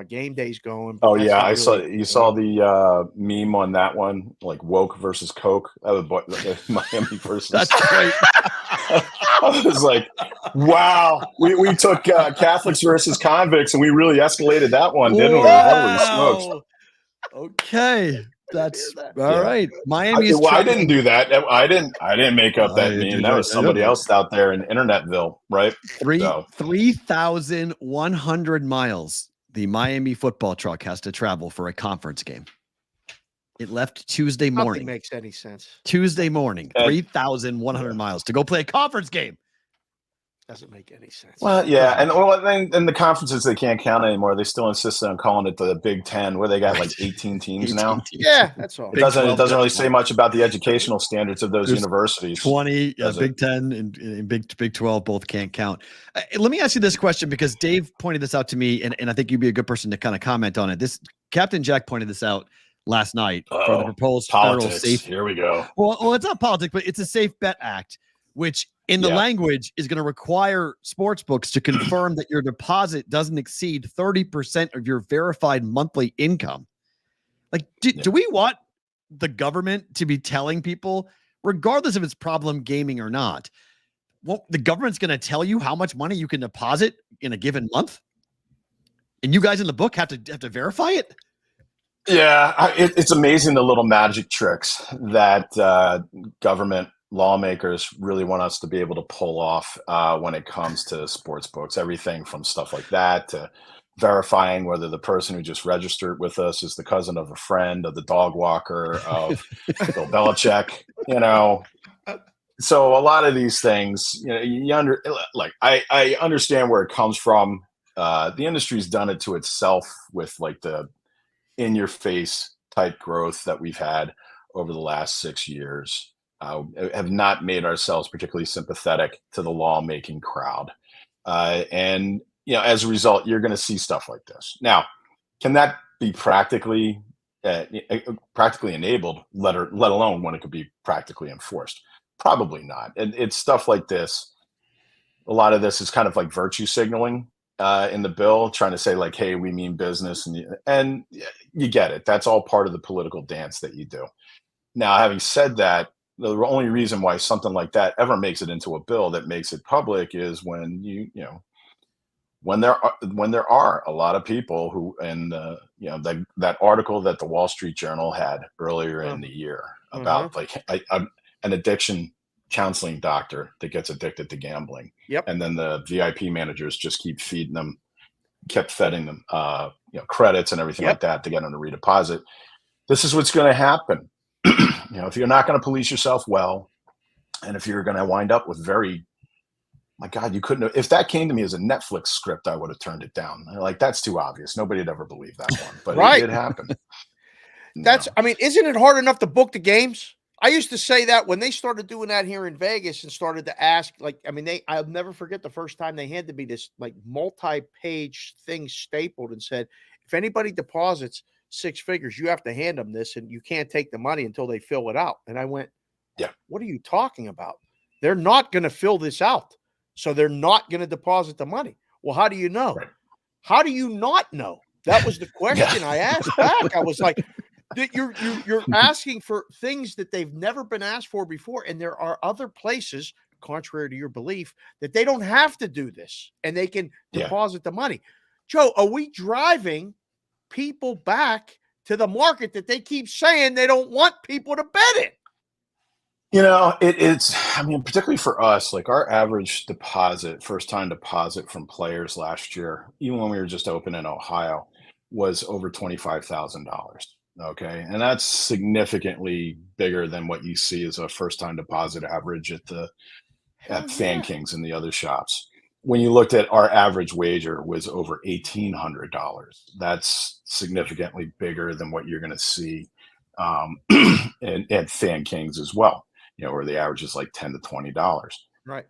game day's going. Oh yeah, you saw the meme on that one, woke versus Coke. Miami versus. That's great. I was like, wow, we took Catholics versus convicts, and we really escalated that one, didn't we? Holy smokes! Okay, that's all right. Miami is. I didn't do that. I didn't make up that meme. That was somebody else out there in Internetville, right? 3,100 miles. The Miami football truck has to travel for a conference game. It left Tuesday morning. Nothing makes any sense. Tuesday morning, 3,100 miles to go play a conference game. Doesn't make any sense. Well, yeah, and the conferences they can't count anymore. They still insist on calling it the Big Ten, where they got 18 teams now. Yeah, that's all. It doesn't really say much about the educational standards of those universities. 20, Big Ten and Big 12 both can't count. Let me ask you this question because Dave pointed this out to me, and I think you'd be a good person to kind of comment on it. This Captain Jack pointed this out last night for the proposed politics. federal safe. Here we go. Well, it's not politics, but it's a Safe Bet Act, which in the language is going to require sports books to confirm that your deposit doesn't exceed 30% of your verified monthly income. Like, do we want the government to be telling people, regardless if it's problem gaming or not, well, the government's going to tell you how much money you can deposit in a given month? And you guys in the book have to verify it? Yeah, it's amazing the little magic tricks that government lawmakers really want us to be able to pull off when it comes to sports books. Everything from stuff like that to verifying whether the person who just registered with us is the cousin of a friend, of the dog walker, of Bill Belichick. So a lot of these things, I understand where it comes from. The industry's done it to itself with like the in-your-face type growth that we've had over the last 6 years. Have not made ourselves particularly sympathetic to the lawmaking crowd, and as a result, you're going to see stuff like this. Now, can that be practically enabled, let alone when it could be practically enforced? Probably not. And it's stuff like this. A lot of this is kind of like virtue signaling in the bill, trying to say like, hey, we mean business, and you get it. That's all part of the political dance that you do. Now, having said that, the only reason why something like that ever makes it into a bill that makes it public is when when there are a lot of people who, and that article that the Wall Street Journal had earlier in the year about like an addiction counseling doctor that gets addicted to gambling. Yep. And then the VIP managers just kept feeding them credits and everything like that to get them to redeposit. This is what's going to happen. If you're not going to police yourself well, and if you're going to wind up with my God, you couldn't have, if that came to me as a Netflix script, I would have turned it down. Like, that's too obvious. Nobody'd ever believe that one, but it did happen. Isn't it hard enough to book the games? I used to say that when they started doing that here in Vegas and started to ask, I'll never forget the first time they handed me this like multi-page thing stapled and said, if anybody deposits 6 figures, you have to hand them this and you can't take the money until they fill it out. And I went, yeah, what are you talking about? They're not going to fill this out. So they're not going to deposit the money. Well, how do you know? Right. How do you not know? That was the question I asked back. I was like, you're asking for things that they've never been asked for before. And there are other places, contrary to your belief, that they don't have to do this and they can deposit the money. Joe, are we driving people back to the market that they keep saying they don't want people to bet in? It's, particularly for us, like our average first time deposit from players last year, even when we were just open in Ohio, was over $25,000. Okay. And that's significantly bigger than what you see as a first time deposit average at Fan Kings and the other shops. When you looked at our average wager was over $1,800. That's significantly bigger than what you're going to see at Fan Kings as well. Where the average is like $10 to $20. Right.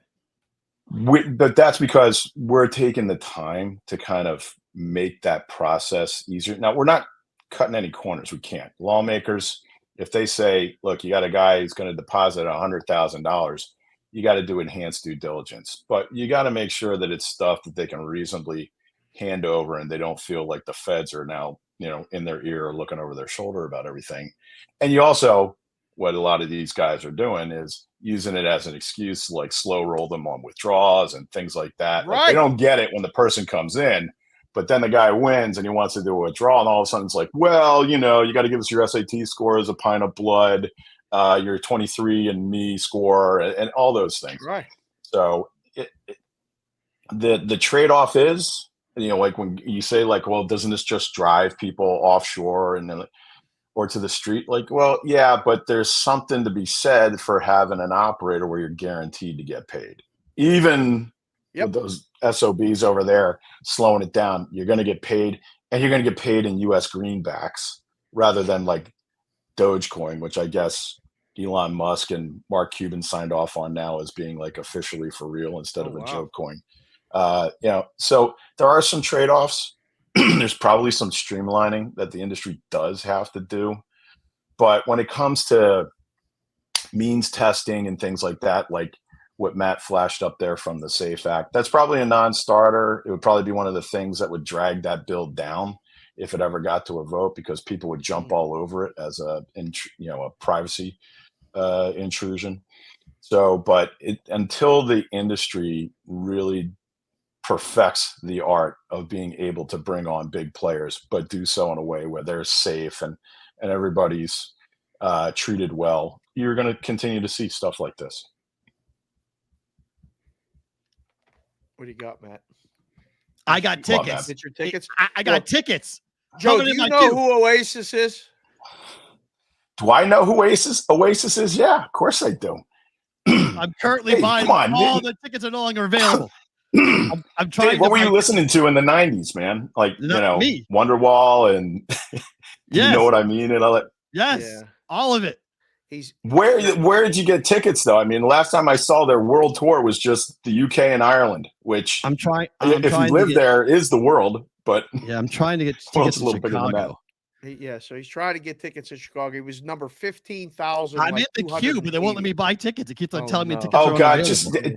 But that's because we're taking the time to kind of make that process easier. Now, we're not cutting any corners. We can't. Lawmakers, if they say, look, you got a guy who's going to deposit $100,000, you got to do enhanced due diligence. But you got to make sure that it's stuff that they can reasonably hand over and they don't feel like the feds are now, in their ear or looking over their shoulder about everything. And you also, what a lot of these guys are doing is using it as an excuse to like slow roll them on withdrawals and things like that. Right. Like, they don't get it when the person comes in, but then the guy wins and he wants to do a withdrawal, and all of a sudden it's like, well, you got to give us your SAT score as a pint of blood, your 23andMe score, and all those things. Right. So the trade-off is, like when you say like, well, doesn't this just drive people offshore and then or to the street? Like, well, yeah, but there's something to be said for having an operator where you're guaranteed to get paid. Even with those SOBs over there slowing it down, you're going to get paid, and you're going to get paid in US greenbacks rather than like Dogecoin, which I guess Elon Musk and Mark Cuban signed off on now as being like officially for real instead of a joke coin. So there are some trade-offs. There's probably some streamlining that the industry does have to do. But when it comes to means testing and things like that, like what Matt flashed up there from the SAFE Act, that's probably a non-starter. It would probably be one of the things that would drag that bill down if it ever got to a vote, because people would jump all over it as a privacy intrusion. So, but until the industry really perfects the art of being able to bring on big players, but do so in a way where they're safe and everybody's treated well, you're going to continue to see stuff like this. What do you got, Matt? I got tickets. Get your tickets. I got tickets. Joe, do you know who Oasis is? Do I know who Oasis is? Yeah, of course I do. I'm currently buying all the tickets are no longer available. I'm trying. Dave, what were you listening to in the 90s, man? Like, me. Wonderwall and you know what I mean? And all that. Yes, all of it. Where did you get tickets though? I mean, the last time I saw their world tour was just the UK and Ireland, which if you live there is the world. But yeah, I'm trying to get tickets in Chicago. Yeah, so he's trying to get tickets in Chicago. He was number 15,000. I'm in the queue, but they won't let me buy tickets. It keeps on telling me tickets. Oh God,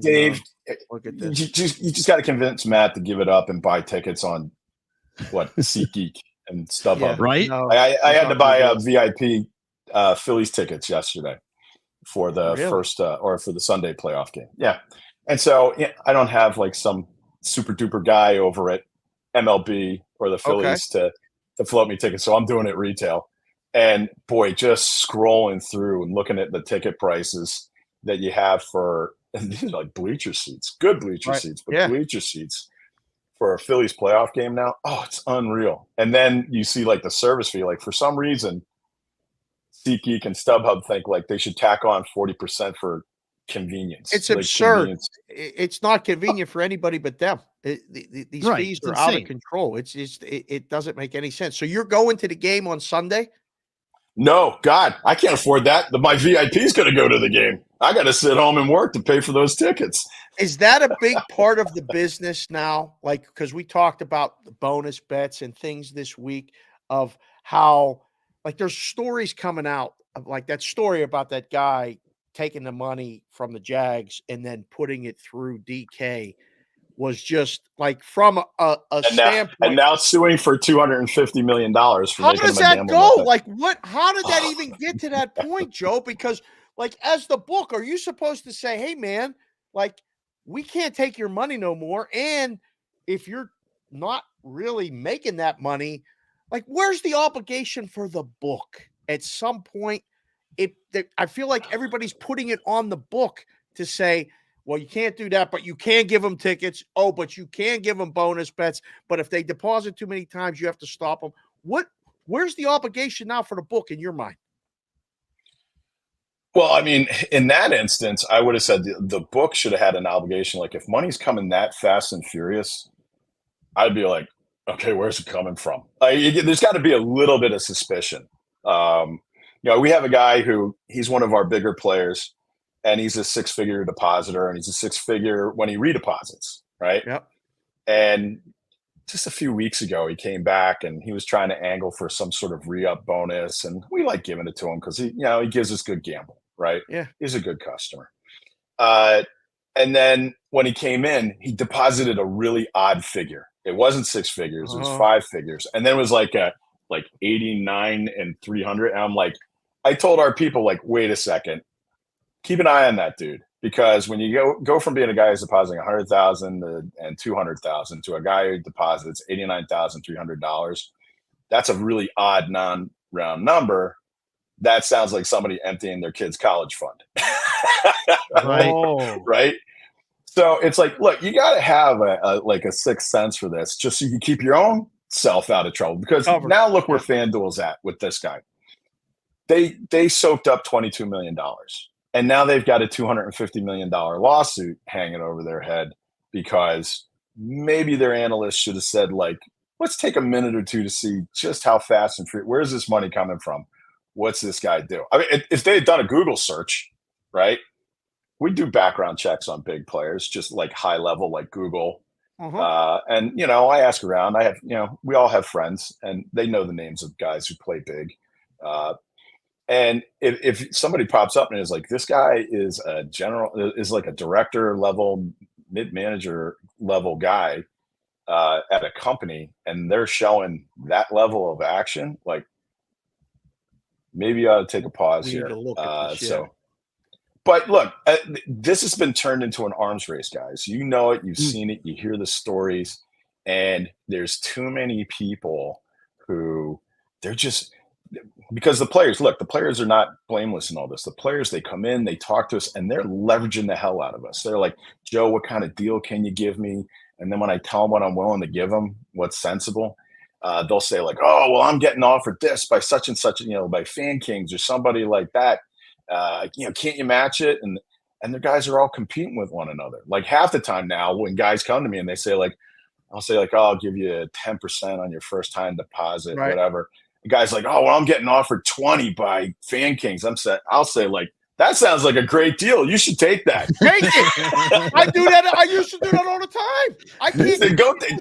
Dave, you just got to convince Matt to give it up and buy tickets on SeatGeek and StubHub. Yeah, right? No, I had to buy a VIP Phillies tickets yesterday for the first or for the Sunday playoff game. Yeah, and so I don't have like some super duper guy over at MLB or the Phillies to float me tickets. So I'm doing it retail. And boy, just scrolling through and looking at the ticket prices that you have for these are like bleacher seats, good bleacher seats, but bleacher seats for a Phillies playoff game now. Oh, it's unreal. And then you see like the service fee, like for some reason, SeatGeek and StubHub think like they should tack on 40% for convenience. It's absurd. It's not convenient for anybody but them. These fees are out of control. It doesn't make any sense. So you're going to the game on Sunday? No, God, I can't afford that. My VIP is going to go to the game. I got to sit home and work to pay for those tickets. Is that a big part of the business now? Like, because we talked about the bonus bets and things this week of how, like, there's stories coming out of like that story about that guy taking the money from the Jags and then putting it through DK was just like from a standpoint. And now suing for $250 million. How does that go? Like what? How did that even get to that point, Joe? Because like as the book, are you supposed to say, hey man, like we can't take your money no more. And if you're not really making that money, like where's the obligation for the book? At some point, I feel like everybody's putting it on the book to say, well, you can't do that, but you can give them tickets. Oh, but you can give them bonus bets. But if they deposit too many times, you have to stop them. Where's the obligation now for the book in your mind? Well, I mean, in that instance, I would have said the book should have had an obligation. Like if money's coming that fast and furious, I'd be like, okay, where's it coming from? There's got to be a little bit of suspicion. We have a guy he's one of our bigger players. And he's a six-figure depositor, and he's a six-figure when he redeposits, right? Yep. And just a few weeks ago, he came back and he was trying to angle for some sort of re-up bonus, and we like giving it to him because he gives us good gamble, right? Yeah, he's a good customer. And then when he came in, he deposited a really odd figure. It wasn't six figures; it was five figures, and then it was like 89 and 300. And I'm like, I told our people, like, wait a second. Keep an eye on that dude, because when you go from being a guy who's depositing $100,000 and $200,000 to a guy who deposits $89,300, that's a really odd non-round number. That sounds like somebody emptying their kid's college fund, right? So it's like, look, you got to have a sixth sense for this, just so you can keep your own self out of trouble. Because now look where FanDuel's at with this guy. They soaked up $22 million. And now they've got a $250 million lawsuit hanging over their head because maybe their analysts should have said, like, let's take a minute or two to see just how fast and free. Where's this money coming from? What's this guy do? I mean, if they had done a Google search, right, we'd do background checks on big players, just like high level, like Google. And, I ask around. I have, we all have friends, and they know the names of guys who play big. And if somebody pops up and is like, this guy is like a director level, mid-manager level guy, at a company and they're showing that level of action, like maybe you ought to take a pause We need here. to look at this, yeah. But look, this has been turned into an arms race, guys. You know it, you've seen it, you hear the stories, and there's too many people who they're just because the players are not blameless in all this. The players, they come in, they talk to us, and they're leveraging the hell out of us. They're like, Joe, what kind of deal can you give me? And then when I tell them what I'm willing to give them, what's sensible, they'll say like, oh, well, I'm getting offered this by such and such, by Fan Kings or somebody like that. Can't you match it? And the guys are all competing with one another. Like half the time now when guys come to me and they say like, I'll say like, oh, I'll give you 10% on your first time deposit, whatever. The guy's like, oh, well, I'm getting offered 20 by Fan Kings. I'll say like, that sounds like a great deal. You should take that. Take it. I do that. I used to do that all the time. I can't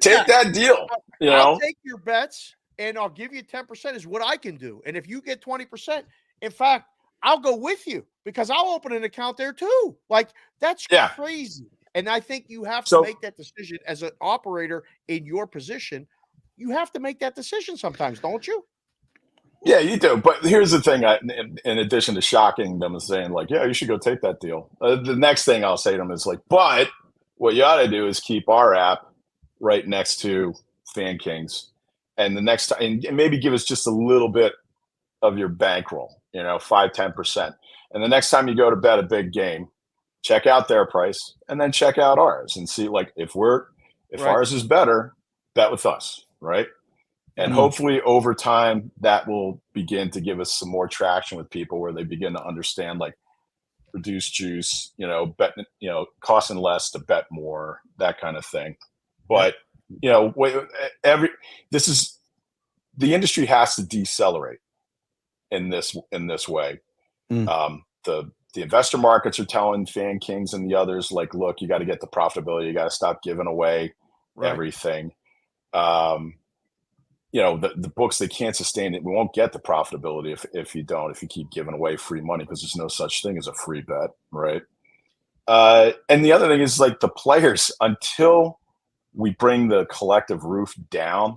take that deal. I'll take your bets and I'll give you 10% is what I can do. And if you get 20%, in fact, I'll go with you because I'll open an account there too. Like that's crazy. And I think you have to make that decision as an operator in your position. You have to make that decision sometimes, don't you? Yeah, you do. But here's the thing. In addition to shocking them and saying like, yeah, you should go take that deal. The next thing I'll say to them is like, but what you ought to do is keep our app right next to Fan Kings. And the next time, and maybe give us just a little bit of your bankroll, 5-10%. And the next time you go to bet a big game, check out their price and then check out ours and see like if ours is better, bet with us, right? And hopefully over time that will begin to give us some more traction with people where they begin to understand like reduced juice, bet, costing less to bet more, that kind of thing. But the industry has to decelerate in this way. The investor markets are telling Fan Kings and the others like, look, you got to get the profitability. You got to stop giving away everything. The books, they can't sustain it. We won't get the profitability if you keep giving away free money because there's no such thing as a free bet, right? And the other thing is like the players, until we bring the collective roof down,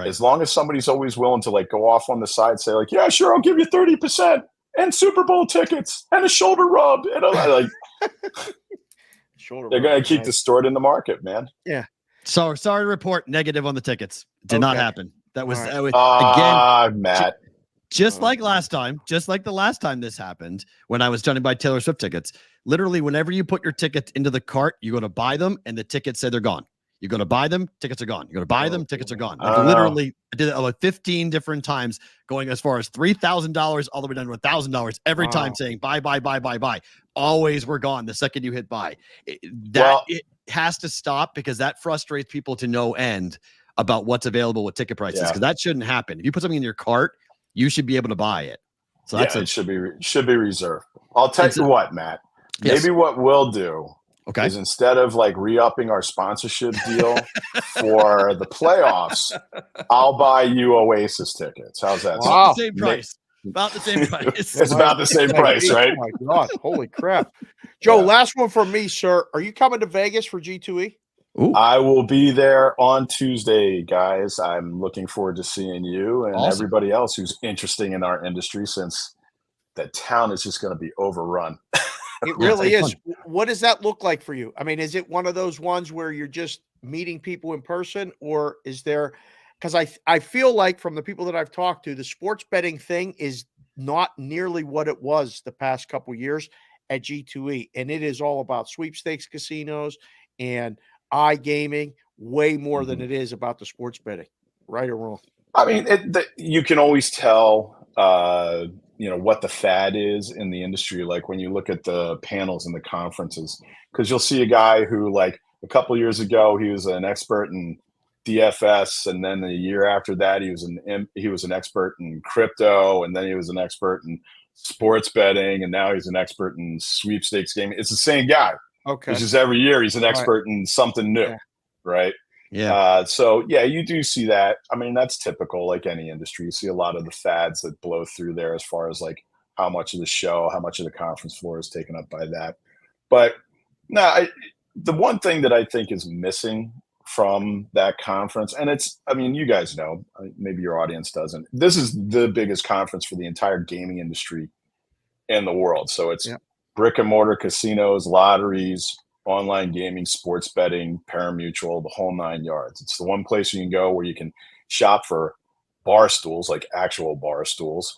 as long as somebody's always willing to like go off on the side, say like, yeah, sure, I'll give you 30% and Super Bowl tickets and a shoulder rub. And like, they're going to keep distorting the market, man. Yeah. So sorry to report negative on the tickets. Did not happen. That was again, Matt. Just like the last time this happened when I was trying to buy Taylor Swift tickets. Literally, whenever you put your tickets into the cart, you go to buy them, and the tickets say they're gone. You go to buy them, tickets are gone. You go to buy them, tickets are gone. Like literally, I did it like 15 different times, going as far as $3,000 all the way down to $1,000 every time, saying buy. Always were gone the second you hit buy. It has to stop because that frustrates people to no end about what's available with ticket prices because that shouldn't happen. If you put something in your cart, you should be able to buy it. So it should be reserved. I'll tell you what, Matt. Maybe what we'll do is instead of like re-upping our sponsorship deal for the playoffs, I'll buy you Oasis tickets. How's that? Wow. Same price. About the same price. It's about the same price, right? Oh my God. Holy crap. Joe, last one from me, sir. Are you coming to Vegas for G2E? Ooh. I will be there on Tuesday, guys. I'm looking forward to seeing you and everybody else who's interested in our industry, since the town is just going to be overrun. It really is. Fun. What does that look like for you? I mean, is it one of those ones where you're just meeting people in person, or is there, because I feel like from the people that I've talked to, the sports betting thing is not nearly what it was the past couple years at G2E. And it is all about sweepstakes casinos and iGaming way more than it is about the sports betting, right or wrong. I mean, you can always tell, what the fad is in the industry. Like when you look at the panels and the conferences, because you'll see a guy who like a couple years ago, he was an expert in DFS. And then the year after that, he was an expert in crypto. And then he was an expert in sports betting. And now he's an expert in sweepstakes gaming. It's the same guy. Okay. It's just every year he's an expert in something new. Right. Yeah. So you do see that. I mean, that's typical, like any industry. You see a lot of the fads that blow through there as far as like how much of the show, how much of the conference floor is taken up by that. But no, the one thing that I think is missing from that conference. And I mean, you guys know, maybe your audience doesn't. This is the biggest conference for the entire gaming industry in the world. So it's brick and mortar casinos, lotteries, online gaming, sports betting, pari-mutuel, the whole 9 yards. It's the one place you can go where you can shop for bar stools, like actual bar stools,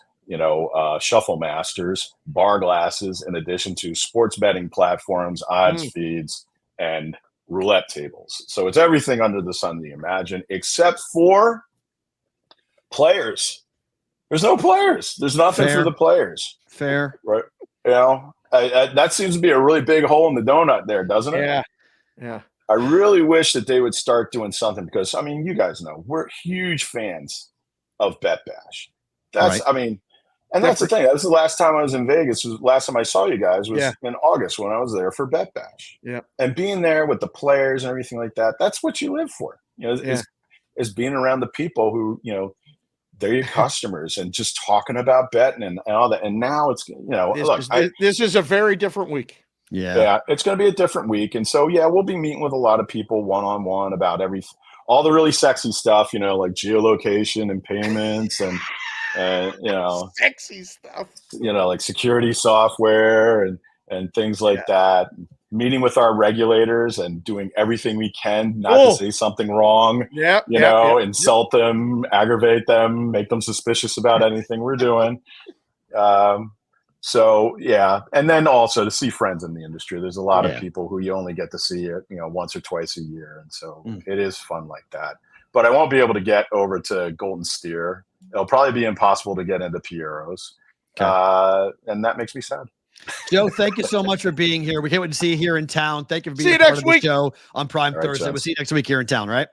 shuffle masters, bar glasses, in addition to sports betting platforms, odds feeds, and roulette tables. So it's everything under the sun that you imagine, except for players. There's no players. There's nothing for the players. Fair. Right. That seems to be a really big hole in the donut there, doesn't it? Yeah. I really wish that they would start doing something because, I mean, you guys know, we're huge fans of Bet Bash. That's the thing. That was the last time I was in Vegas. The last time I saw you guys was in August when I was there for Bet Bash. Yeah. And being there with the players and everything like that, that's what you live for. Is being around the people who, they're your customers and just talking about betting and all that. And now it's, this is a very different week. Yeah, it's going to be a different week. And so, we'll be meeting with a lot of people one-on-one about all the really sexy stuff, like geolocation and payments and sexy stuff, like security software and things like that. Meeting with our regulators and doing everything we can not to say something wrong, insult them, aggravate them, make them suspicious about anything we're doing. And then also to see friends in the industry. There's a lot of people who you only get to see once or twice a year. And so it is fun like that. But I won't be able to get over to Golden Steer. It'll probably be impossible to get into Piero's. And that makes me sad. Joe, thank you so much for being here. We can't wait to see you here in town. Thank you for being see you part next of the week. show on Prime Thursday. Gents. We'll see you next week here in town, right?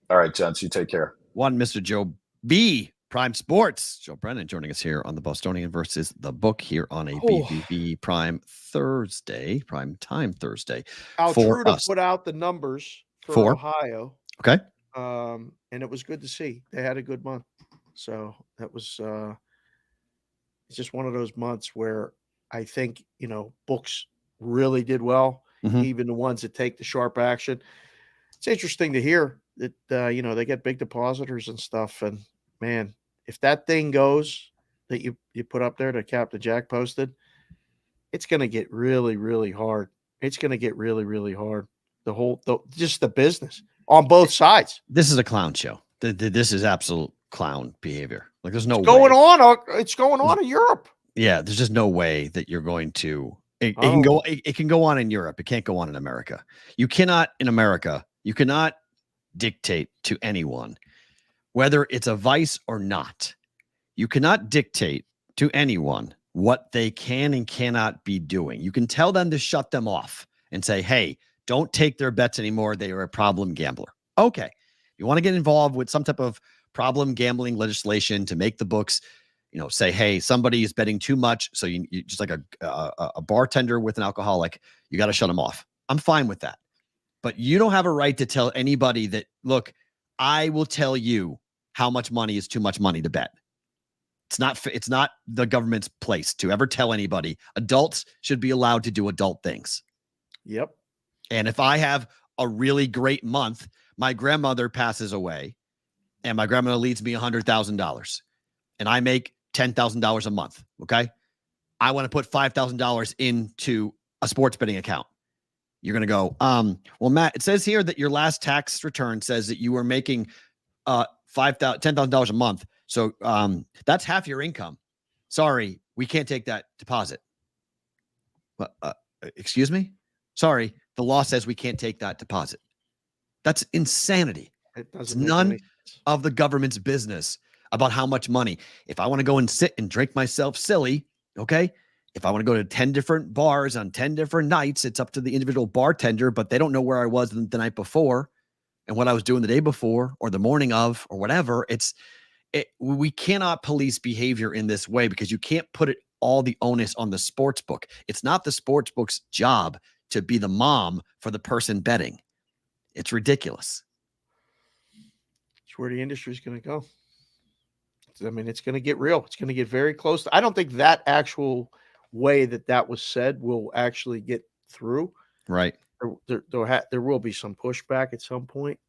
All right, gents, you take care. One, Mr. Joe B, Prime Sports. Joe Brennan joining us here on the Bostonian versus the Book here on a BBB Prime Thursday, Prime Time Thursday. Altruda put out the numbers for Ohio. Okay. And it was good to see. They had a good month. So that was it's just one of those months where I think, books really did well, even the ones that take the sharp action. It's interesting to hear that, they get big depositors and stuff. And, man, if that thing goes that you put up there that Captain Jack posted, it's going to get really, really hard. It's going to get really, really hard. Just the business on both sides. This is a clown show. This is absolute clown behavior. Like there's no It's going on in Europe. Yeah, there's just no way that you're going to. It can go on in Europe. It can't go on in America. You cannot dictate to anyone whether it's a vice or not. You cannot dictate to anyone what they can and cannot be doing. You can tell them to shut them off and say, "Hey, don't take their bets anymore. They are a problem gambler." Okay, you want to get involved with some type of problem gambling legislation to make the books. Say, hey, somebody is betting too much. So you just like a bartender with an alcoholic, you got to shut them off. I'm fine with that. But you don't have a right to tell anybody that, look, I will tell you how much money is too much money to bet. It's not the government's place to ever tell anybody. Adults should be allowed to do adult things. Yep. And if I have a really great month, my grandmother passes away and my grandmother leaves me $100,000 and I make $10,000 a month. Okay. I want to put $5,000 into a sports betting account. You're going to go, well, Matt, it says here that your last tax return says that you were making $10,000 a month. So that's half your income. Sorry, we can't take that deposit. Excuse me? Sorry, the law says we can't take that deposit. That's insanity. It's none of the government's business about how much money. If I want to go and sit and drink myself silly, okay? If I want to go to 10 different bars on 10 different nights, it's up to the individual bartender, but they don't know where I was the night before and what I was doing the day before or the morning of or whatever. We cannot police behavior in this way because you can't put all the onus on the sports book. It's not the sports book's job to be the mom for the person betting. It's ridiculous. It's where the industry is going to go. I mean, it's going to get real. It's going to get very close. I don't think that actual way that was said will actually get through. Right. There will be some pushback at some point.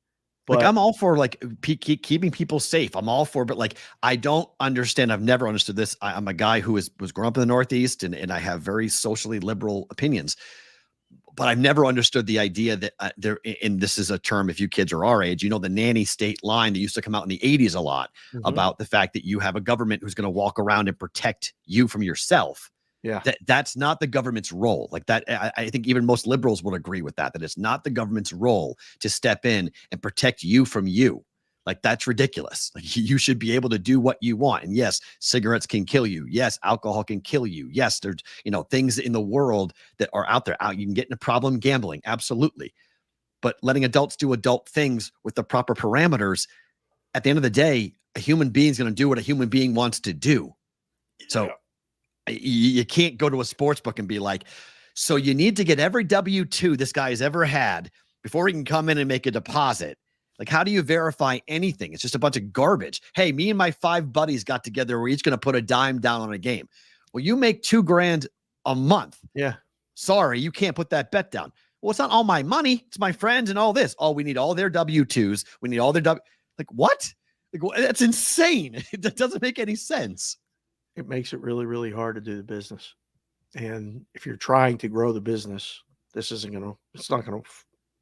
But I'm all for like keeping people safe. I'm all for, but like, I don't understand. I've never understood this. I'm a guy who was growing up in the Northeast, and I have very socially liberal opinions, but I've never understood the idea that and this is a term, if you kids are our age, the nanny state line that used to come out in the 80s a lot about the fact that you have a government who's going to walk around and protect you from yourself. Yeah. That's not the government's role. Like that, I think even most liberals would agree with that it's not the government's role to step in and protect you from you. Like, that's ridiculous. Like, you should be able to do what you want. And yes, cigarettes can kill you. Yes, alcohol can kill you. Yes, there's, things in the world that are out there. You can get in a problem gambling. Absolutely. But letting adults do adult things with the proper parameters, at the end of the day, a human being is going to do what a human being wants to do. So you can't go to a sports book and be like, so you need to get every W-2 this guy has ever had before he can come in and make a deposit. Like, how do you verify anything? It's just a bunch of garbage. Hey, me and my 5 buddies got together. We're each going to put a dime down on a game. Well, you make $2,000 a month. Yeah. Sorry, you can't put that bet down. Well, it's not all my money. It's my friends and all this. Oh, we need all their W-2s. We need all their like, what? Like, that's insane. That doesn't make any sense. It makes it really, really hard to do the business. And if you're trying to grow the business, it's not going to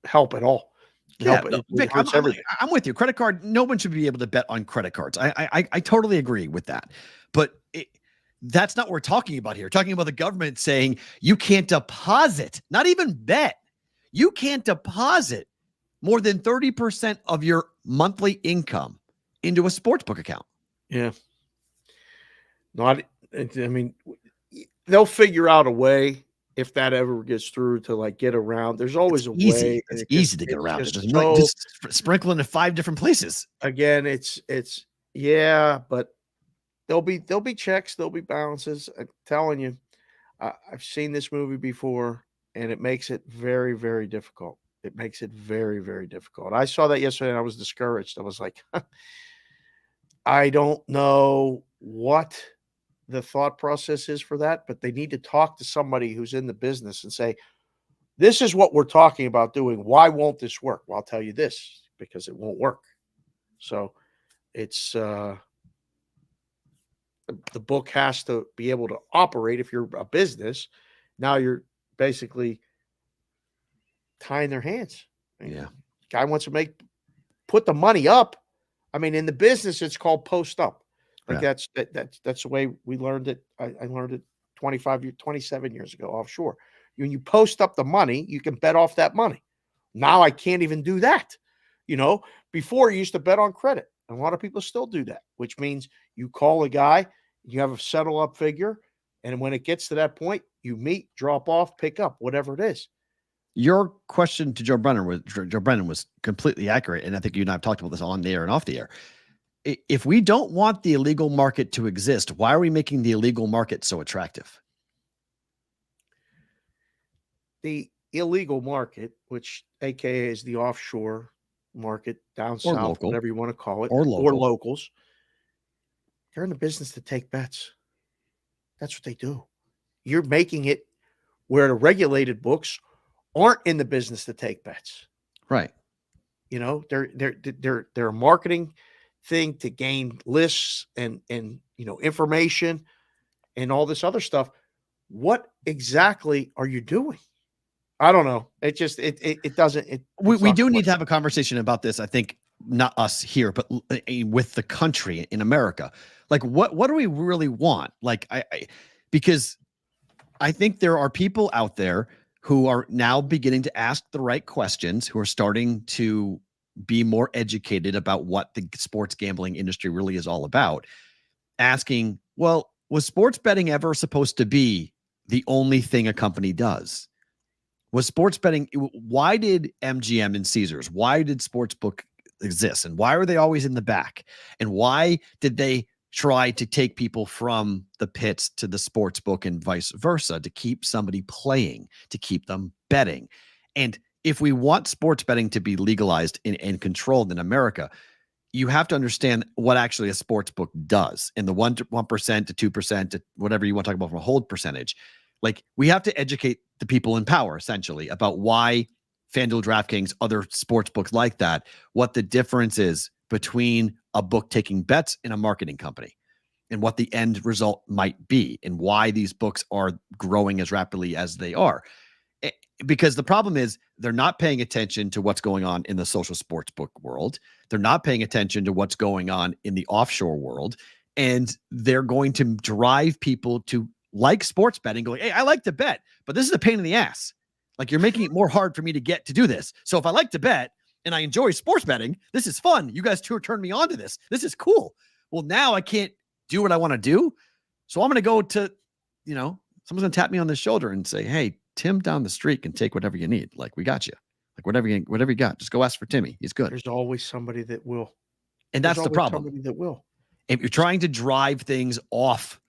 help at all. Yeah, Vic, I'm with you. Credit card, no one should be able to bet on credit cards. I totally agree with that. But that's not what we're talking about here. We're talking about the government saying you can't deposit, not even bet. You can't deposit more than 30% of your monthly income into a sportsbook account. Yeah. They'll figure out a way if that ever gets through to like get around. There's always way. It's easy to get around. Just sprinkle into 5 different places. Again, but there'll be checks, there'll be balances. I'm telling you, I've seen this movie before, and it makes it very, very difficult. It makes it very, very difficult. I saw that yesterday and I was discouraged. I was like, I don't know what the thought process is for that, but they need to talk to somebody who's in the business and say, this is what we're talking about doing. Why won't this work? Well, I'll tell you this, because it won't work. So it's the book has to be able to operate. If you're a business, now you're basically tying their hands. Yeah. Guy wants to put the money up. In the business, it's called post up. Like that's the way we learned it. I learned it 27 years ago offshore. When you post up the money, you can bet off that money. Now I can't even do that. Before you used to bet on credit. And a lot of people still do that, which means you call a guy, you have a settle up figure. And when it gets to that point, you meet, drop off, pick up, whatever it is. Your question to Joe Brennan was completely accurate. And I think you and I have talked about this on the air and off the air. If we don't want the illegal market to exist, why are we making the illegal market so attractive? The illegal market, which AKA is the offshore market down south, local, whatever you want to call it, or locals, they're in the business to take bets. That's what they do. You're making it where the regulated books aren't in the business to take bets. Right. They're a marketing thing to gain lists and information and all this other stuff. What exactly are you doing? I don't know. It just it doesn't. We do need to have a conversation about this. I think not us here, but with the country in America. Like, what do we really want? Like, because I think there are people out there who are now beginning to ask the right questions, who are starting to be more educated about what the sports gambling industry really is all about, asking, well, was sports betting ever supposed to be the only thing a company does? Was sports betting, why did MGM and Caesars, why did Sportsbook exist? And why were they always in the back? And why did they try to take people from the pits to the sportsbook and vice versa, to keep somebody playing, to keep them betting? And if we want sports betting to be legalized and controlled in America, you have to understand what actually a sports book does, and the 1% to 2% to whatever you want to talk about from a hold percentage. Like, we have to educate the people in power essentially about why FanDuel, DraftKings, other sports books like that, what the difference is between a book taking bets and a marketing company, and what the end result might be, and why these books are growing as rapidly as they are. Because the problem is they're not paying attention to what's going on in the social sports book world. They're not paying attention to what's going on in the offshore world. And they're going to drive people to like sports betting, going, hey, I like to bet, but this is a pain in the ass. Like, you're making it more hard for me to get to do this. So if I like to bet and I enjoy sports betting, this is fun. You guys turned me on to this. This is cool. Well, now I can't do what I want to do. So I'm going to go to, someone's going to tap me on the shoulder and say, hey, Tim down the street can take whatever you need. Like, we got you. Like, whatever you got, just go ask for Timmy. He's good. There's always somebody that will. And that's the problem. Somebody that will. If you're trying to drive things off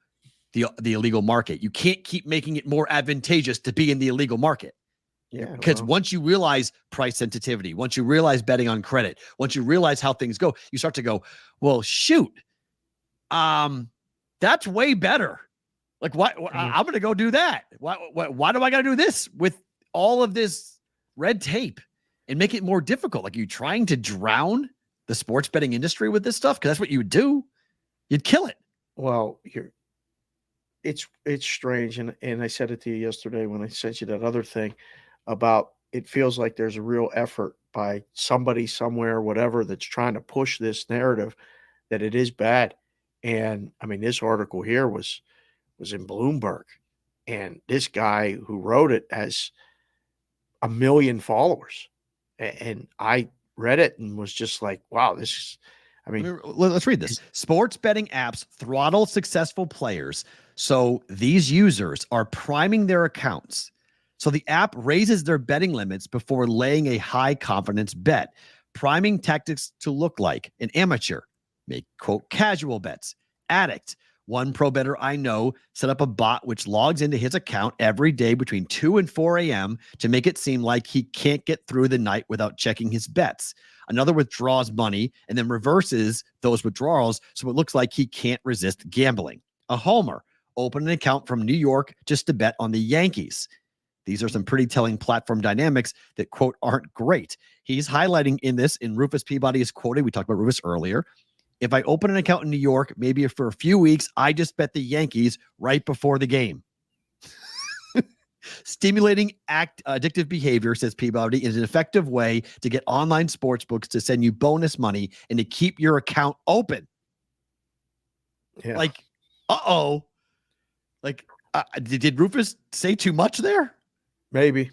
the illegal market, you can't keep making it more advantageous to be in the illegal market. Yeah. Because once you realize price sensitivity, once you realize betting on credit, once you realize how things go, you start to go, well, shoot, that's way better. Like, why? I'm going to go do that. Why do I got to do this with all of this red tape and make it more difficult? Like, are you trying to drown the sports betting industry with this stuff? Because that's what you would do. You'd kill it. Well, it's strange. And I said it to you yesterday when I sent you that other thing about, it feels like there's a real effort by somebody somewhere, whatever, that's trying to push this narrative that it is bad. And I mean, this article here was in Bloomberg, and this guy who wrote it has 1 million followers. And I read it and was just like, wow, this is, let's read this. Sports betting apps throttle successful players. So these users are priming their accounts. So the app raises their betting limits before laying a high confidence bet. Priming tactics to look like an amateur, make quote casual bets. Addict. One pro bettor I know set up a bot which logs into his account every day between 2 and 4 a.m. to make it seem like he can't get through the night without checking his bets. Another withdraws money and then reverses those withdrawals so it looks like he can't resist gambling. A homer. Open an account from New York just to bet on the Yankees. These are some pretty telling platform dynamics that, quote, aren't great. He's highlighting in this, and Rufus Peabody is quoted. We talked about Rufus earlier. If I open an account in New York, maybe for a few weeks, I just bet the Yankees right before the game. Stimulating addictive behavior, says Peabody, is an effective way to get online sports books to send you bonus money and to keep your account open. Yeah. Like, like, did Rufus say too much there? Maybe.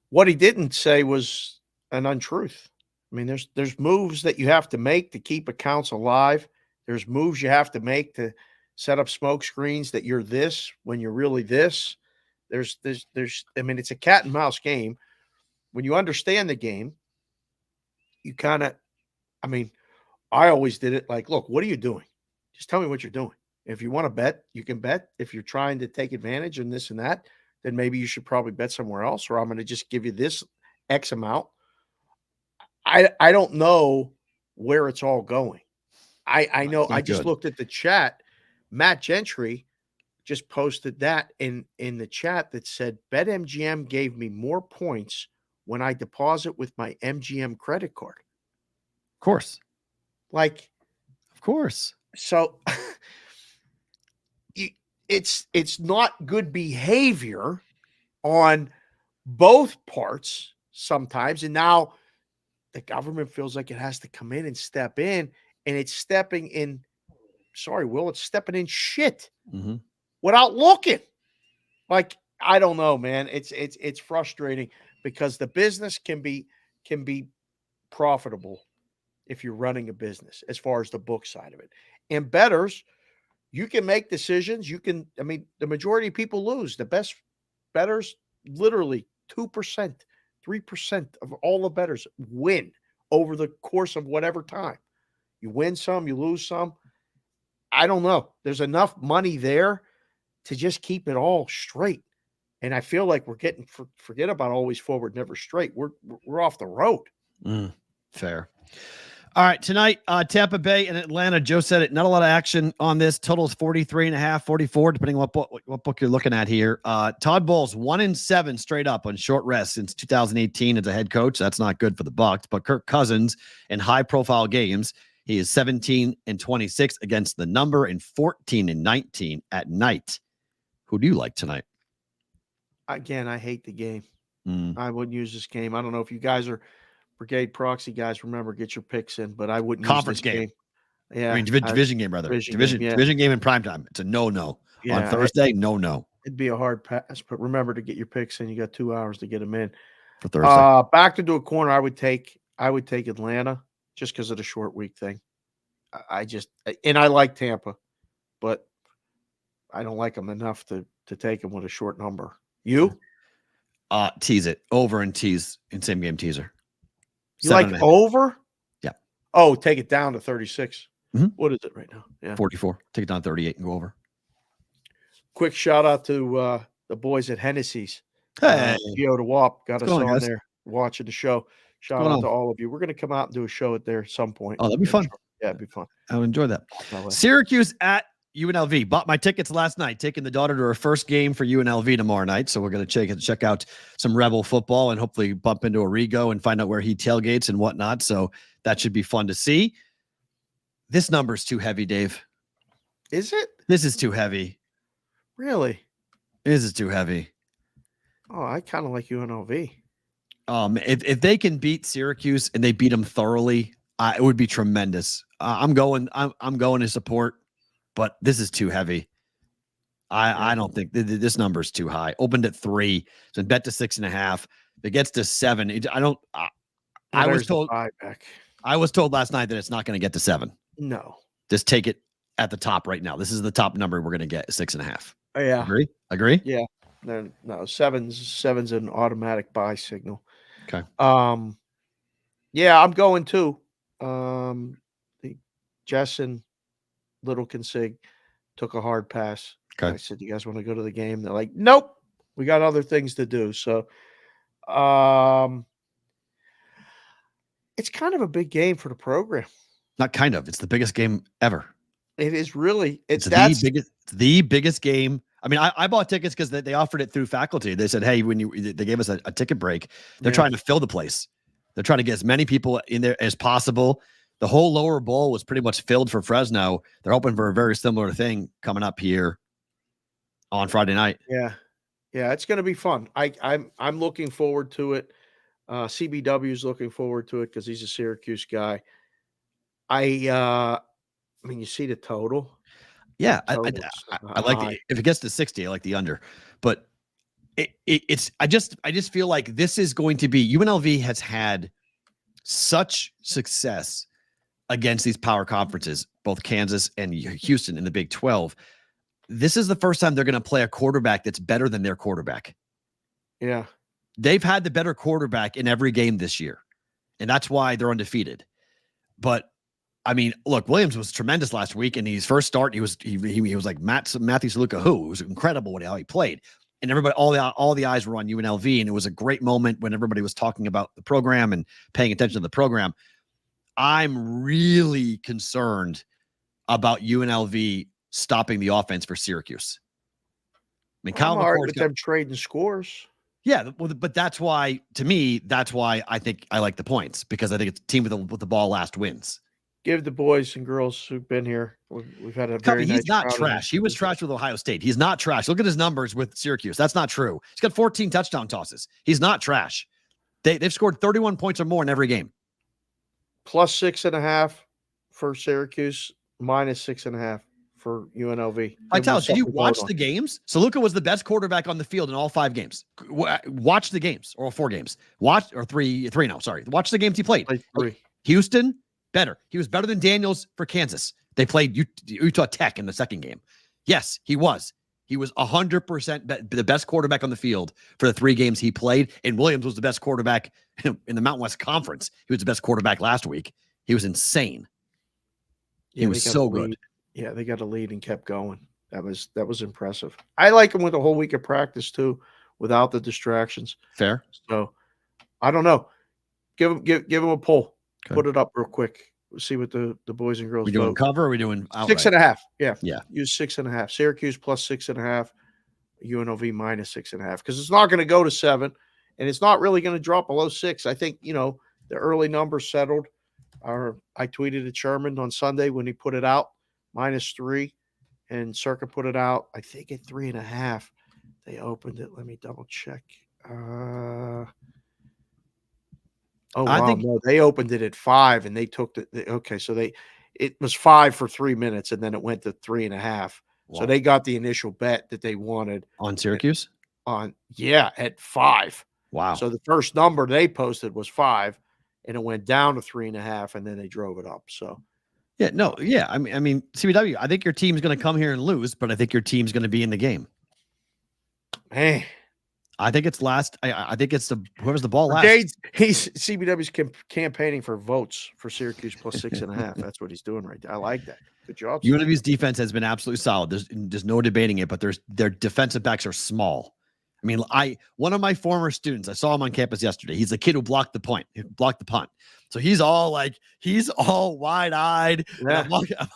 What he didn't say was an untruth. I mean, there's moves that you have to make to keep accounts alive. There's moves you have to make to set up smoke screens that you're this when you're really this. There's I mean, it's a cat and mouse game. When you understand the game, you kind of, I mean, I always did it like, look, what are you doing? Just tell me what you're doing. If you want to bet, you can bet. If you're trying to take advantage and this and that, then maybe you should probably bet somewhere else, or I'm going to just give you this X amount. I don't know where it's all going. I know I just looked at the chat. Matt Gentry just posted that in the chat that said BetMGM gave me more points when I deposit with my MGM credit card. Of course. Like, of course. So it's not good behavior on both parts sometimes. And now the government feels like it has to come in and step in, and it's stepping in. Sorry, Will, it's stepping in shit without looking. Like, I don't know, man. It's frustrating because the business can be profitable if you're running a business as far as the book side of it. And bettors, you can make decisions. You can, I mean, the majority of people lose. The best bettors, literally 2%. 3% of all the bettors win over the course of whatever time. You win some, you lose some. I don't know. There's enough money there to just keep it all straight. And I feel like we're getting, forget about always forward, never straight. We're off the road. Fair. All right, tonight, Tampa Bay and Atlanta. Joe said it. Not a lot of action on this. Total is 43.5, 44, depending on what book you're looking at here. Todd Bowles 1-7 straight up on short rest since 2018 as a head coach. That's not good for the Bucs. But Kirk Cousins in high-profile games, he is 17-26 against the number and 14-19 at night. Who do you like tonight? Again, I hate the game. I wouldn't use this game. I don't know if you guys are Brigade Proxy guys. Remember, get your picks in, but I wouldn't Conference use this game. Yeah, I mean, division game, rather. Division game in primetime. It's a no-no. Yeah, on Thursday, no-no. It'd be a hard pass, but remember to get your picks in. You got 2 hours to get them in. For Thursday. Back into a corner, I would take Atlanta just because of the short week thing. I like Tampa, but I don't like them enough to take them with a short number. You? Tease it. Over and tease in same game teaser. You like over? Yeah. Oh, take it down to 36. Mhm. What is it right now? Yeah. 44. Take it down 38 and go over. Quick shout out to the boys at Hennessy's. Hey. Gio DeWap got us on guys? there watching the show. Shout out to all of you. We're going to come out and do a show at there at some point. Oh, that'd be fun. Yeah, it'd be fun. I would enjoy that. Syracuse at UNLV. Bought my tickets last night, taking the daughter to her first game for UNLV tomorrow night. So we're going to check out some Rebel football and hopefully bump into Arrigo and find out where he tailgates and whatnot. So that should be fun to see. This number's too heavy, Dave. Is it? This is too heavy. Really? This is too heavy. Oh, I kind of like UNLV. If they can beat Syracuse and they beat them thoroughly, it would be tremendous. I'm going to support, but this is too heavy. I don't think this number is too high. Opened at 3, so bet to 6.5. If it gets to 7, I was told last night that it's not going to get to 7. No, just take it at the top right now. This is the top number we're going to get, 6.5. Yeah, agree. Yeah, no, seven's an automatic buy signal. Okay. Yeah, I'm going too. Jess and Little Consig took a hard pass. Okay. I said, "You guys want to go to the game?" They're like, "Nope, we got other things to do." So, it's kind of a big game for the program. Not kind of. It's the biggest game ever. It is really. It's the biggest game. I mean, I bought tickets because they offered it through faculty. They said, "Hey, they gave us a ticket break. They're trying to fill the place. They're trying to get as many people in there as possible." The whole lower bowl was pretty much filled for Fresno. They're hoping for a very similar thing coming up here on Friday night. Yeah, it's going to be fun. I'm looking forward to it. CBW is looking forward to it because he's a Syracuse guy. I mean, you see the total. Yeah, I like it. If it gets to 60, I like the under. But it's I just feel like this is going to be UNLV has had such success against these power conferences, both Kansas and Houston in the Big 12. This is the first time they're going to play a quarterback that's better than their quarterback. Yeah. They've had the better quarterback in every game this year, and that's why they're undefeated. But I mean, look, Williams was tremendous last week, and his first start, he was like Matthew Saluka, who was incredible how he played, and everybody, all the eyes were on UNLV, and it was a great moment when everybody was talking about the program and paying attention to the program. I'm really concerned about UNLV stopping the offense for Syracuse. I mean, Kyle McCord's got them trading scores. Yeah, but that's why, to me, I think I like the points, because I think it's a team with the ball last wins. Give the boys and girls who've been here. We've had a very nice. He's not trash. He was trash with Ohio State. He's not trash. Look at his numbers with Syracuse. That's not true. He's got 14 touchdown tosses. He's not trash. They've scored 31 points or more in every game. Plus 6.5 for Syracuse, minus 6.5 for UNLV. Did you watch the games? Saluka was the best quarterback on the field in all 5 games. Watch the games, or 4 games. Watch the games he played. Houston, better. He was better than Daniels for Kansas. They played Utah Tech in the second game. Yes, he was. He was 100% the best quarterback on the field for the 3 games he played. And Williams was the best quarterback in the Mountain West Conference. He was the best quarterback last week. He was insane. He was so good. Yeah, they got a lead and kept going. That was impressive. I like him with a whole week of practice too, without the distractions. Fair. So I don't know. Give him a pull. Okay. Put it up real quick. We'll see what the boys and girls We doing vote. cover or are we doing outright? 6.5. Yeah. Yeah. Use 6.5. Syracuse plus 6.5. UNLV minus 6.5. Because it's not going to go to 7, and it's not really going to drop below 6. I think, the early numbers settled. I tweeted at Sherman on Sunday when he put it out, -3, and Circa put it out, I think, at 3.5. They opened it. Let me double check. No, they opened it at 5, and they took it was 5 for 3 minutes, and then it went to 3.5. Wow. So they got the initial bet that they wanted On Syracuse? At 5. Wow. So the first number they posted was 5, and it went down to 3.5, and then they drove it up. So I mean, CBW, I think your team's going to come here and lose, but I think your team's going to be in the game. Hey, I think it's last. I think it's whoever's the ball last. CBW's campaigning for votes for Syracuse plus 6.5. That's what he's doing right there. I like that. Good job. UNLV's defense has been absolutely solid. There's no debating it, but their defensive backs are small. I mean, one of my former students, I saw him on campus yesterday. He's a kid who blocked the punt. So he's all wide-eyed. Yeah.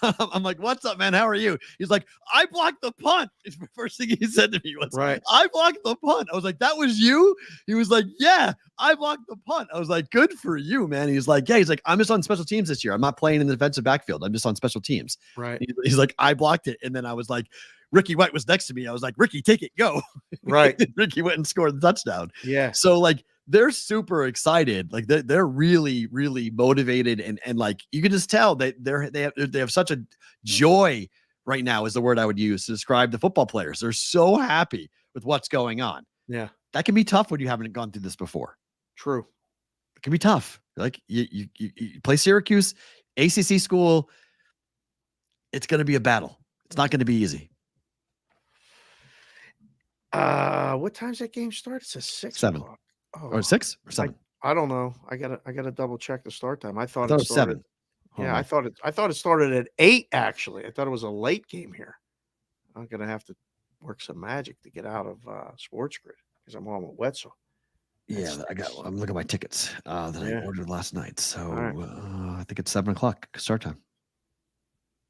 I'm like, what's up, man? How are you? He's like, I blocked the punt. It's the first thing he said to me was, right. I blocked the punt. I was like, that was you? He was like, yeah, I blocked the punt. I was like, good for you, man. He's like, I'm just on special teams this year. I'm not playing in the defensive backfield. I'm just on special teams. Right. He's like, I blocked it. And then I was like, Ricky White was next to me. I was like, Ricky, take it, go. Right. Ricky went and scored the touchdown. Yeah. So they're super excited. They're really, really motivated. And you can just tell that they have such a joy right now is the word I would use to describe the football players. They're so happy with what's going on. Yeah. That can be tough when you haven't gone through this before. True. It can be tough. You play Syracuse, ACC school. It's going to be a battle. It's not going to be easy. What time's that game start? It's a 6 7. o'clock. Or 6 or 7? I don't know. I gotta double check the start time. I thought it it was started. 7. Yeah, I thought it started at 8. Actually, I thought it was a late game here. I'm gonna have to work some magic to get out of Sports Grid because I'm on with Wetzel. Yeah, I'm looking at my tickets that I ordered last night. So right. I think it's 7 o'clock start time.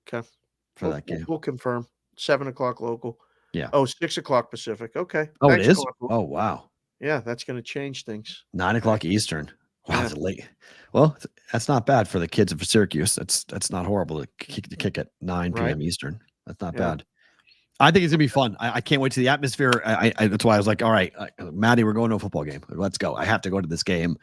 Okay. For that game. We'll confirm. 7 o'clock local. Yeah. Oh, 6 o'clock Pacific. Okay. Oh, Thanks, it is? Cole. Oh, wow. Yeah, that's going to change things. 9 o'clock Eastern. Wow, that's late. Well, that's not bad for the kids of Syracuse. That's not horrible to kick at 9 p.m. Eastern. That's not bad. I think it's gonna be fun. I can't wait to the atmosphere. That's why I was like, all right, Maddie, we're going to a football game. Let's go. I have to go to this game.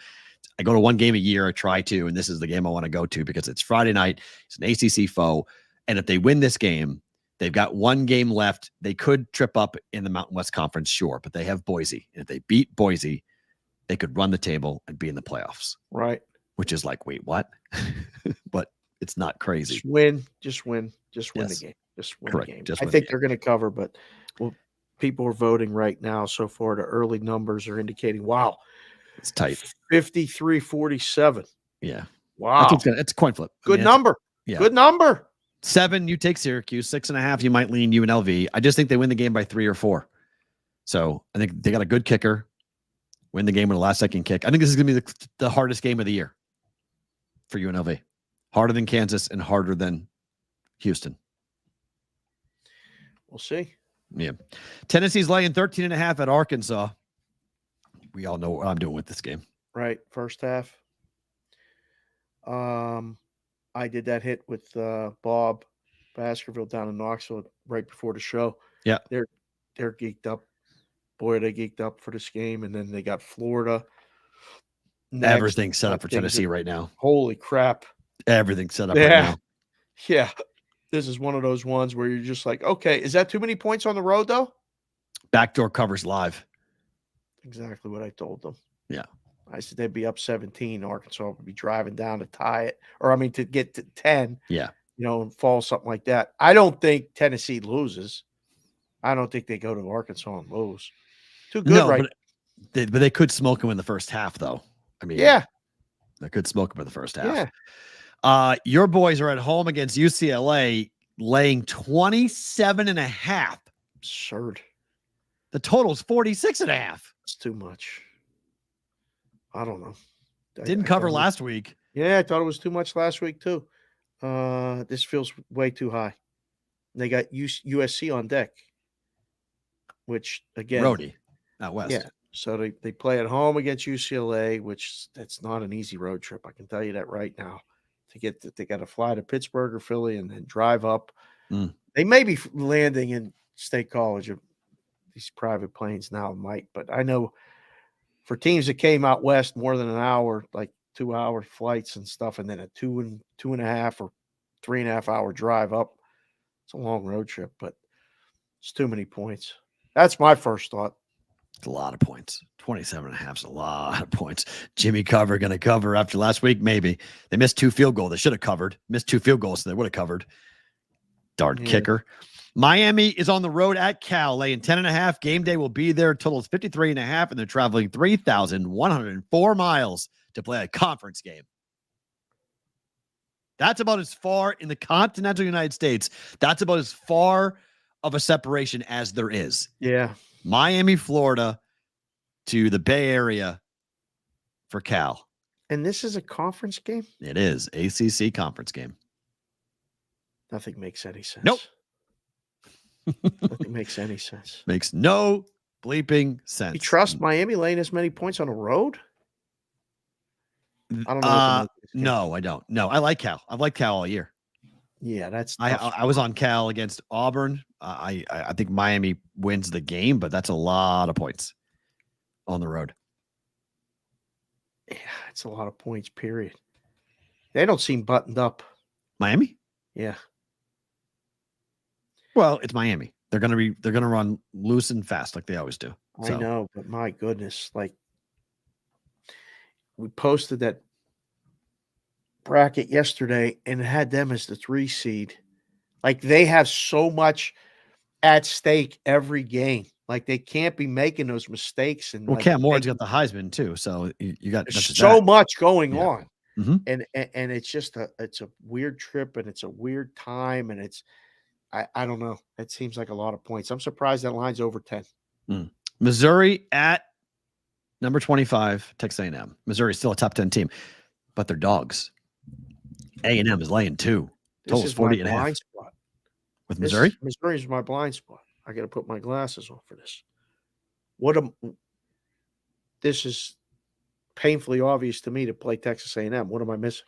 I go to one game a year. I try to, and this is the game I want to go to because it's Friday night. It's an ACC foe, and if they win this game, they've got one game left. They could trip up in the Mountain West Conference, sure, but they have Boise, and if they beat Boise, they could run the table and be in the playoffs. Right. Which is like, wait, what? But it's not crazy. Just win the game. Just win the game. I think they're going to cover, but people are voting right now. So far, the early numbers are indicating, wow, it's tight. 53-47. Yeah. Wow. It's a coin flip. Good number. Yeah. Good number. 7, you take Syracuse. 6.5, you might lean UNLV. I just think they win the game by 3 or 4. So I think they got a good kicker. Win the game with a last-second kick. I think this is going to be the hardest game of the year for UNLV. Harder than Kansas and harder than Houston. We'll see. Yeah. Tennessee's laying 13.5 at Arkansas. We all know what I'm doing with this game. Right. First half. I did that hit with Bob Baskerville down in Knoxville right before the show. Yeah. They're geeked up. Boy, they geeked up for this game. And then they got Florida. Everything's set up for Tennessee right now. Holy crap. Everything's set up right now. Yeah. This is one of those ones where you're just like, okay, is that too many points on the road, though? Backdoor covers live. Exactly what I told them. Yeah. I said they'd be up 17. Arkansas would be driving down to tie it, to get to 10. Yeah. And fall something like that. I don't think Tennessee loses. I don't think they go to Arkansas and lose. Too good, but they could smoke them in the first half, though. I mean, they could smoke them in the first half. Yeah. Your boys are at home against UCLA, laying 27.5. Absurd. The total's 46.5. It's too much. I don't know. Didn't cover last week. Yeah, I thought it was too much last week too. This feels way too high. They got USC on deck, which again, Roadie out west. yeah. So they play at home against UCLA, which that's not an easy road trip. I can tell you that right now. They got to fly to Pittsburgh or Philly and then drive up. They may be landing in State College. These private planes now might, but I know for teams that came out west more than an hour, like 2-hour flights and stuff, and then a 2.5 or 3.5 hour drive up. It's a long road trip, but it's too many points. That's my first thought. It's a lot of points. 27.5 is a lot of points. Jimmy Cover going to cover after last week? Maybe. They missed 2 field goals. They should have covered. Missed 2 field goals, so they would have covered. Darn kicker. Miami is on the road at Cal, laying 10.5. Game day will be there. Total is 53.5, and they're traveling 3,104 miles to play a conference game. That's about as far in the continental United States. That's about as far of a separation as there is. Yeah. Miami, Florida to the Bay Area for Cal. And this is a conference game? It is. ACC conference game. Nothing makes any sense. Nope. Nothing makes any sense. Makes no bleeping sense. You trust Miami laying as many points on a road? I don't know. No, I don't. No, I like Cal. I've liked Cal all year. Yeah, that's I was on Cal against Auburn. I think Miami wins the game, but that's a lot of points on the road. Yeah, it's a lot of points, period. They don't seem buttoned up. Miami? Yeah. Well, it's Miami. They're gonna run loose and fast like they always do. I know, but my goodness, like we posted that bracket yesterday and it had them as the 3 seed. Like they have so much at stake every game. Like they can't be making those mistakes. And well, Cam Ward's got the Heisman too, so you got so much going on. Mm-hmm. And it's just it's a weird trip and it's a weird time and it's I don't know. It seems like a lot of points. I'm surprised that line's over 10. Missouri at number 25, Texas A&M. Missouri's still a top 10 team, but they're dogs. A&M is laying 2. Total is 40.5. With Missouri? Missouri's my blind spot. I got to put my glasses on for this. This is painfully obvious to me to play Texas A&M. What am I missing?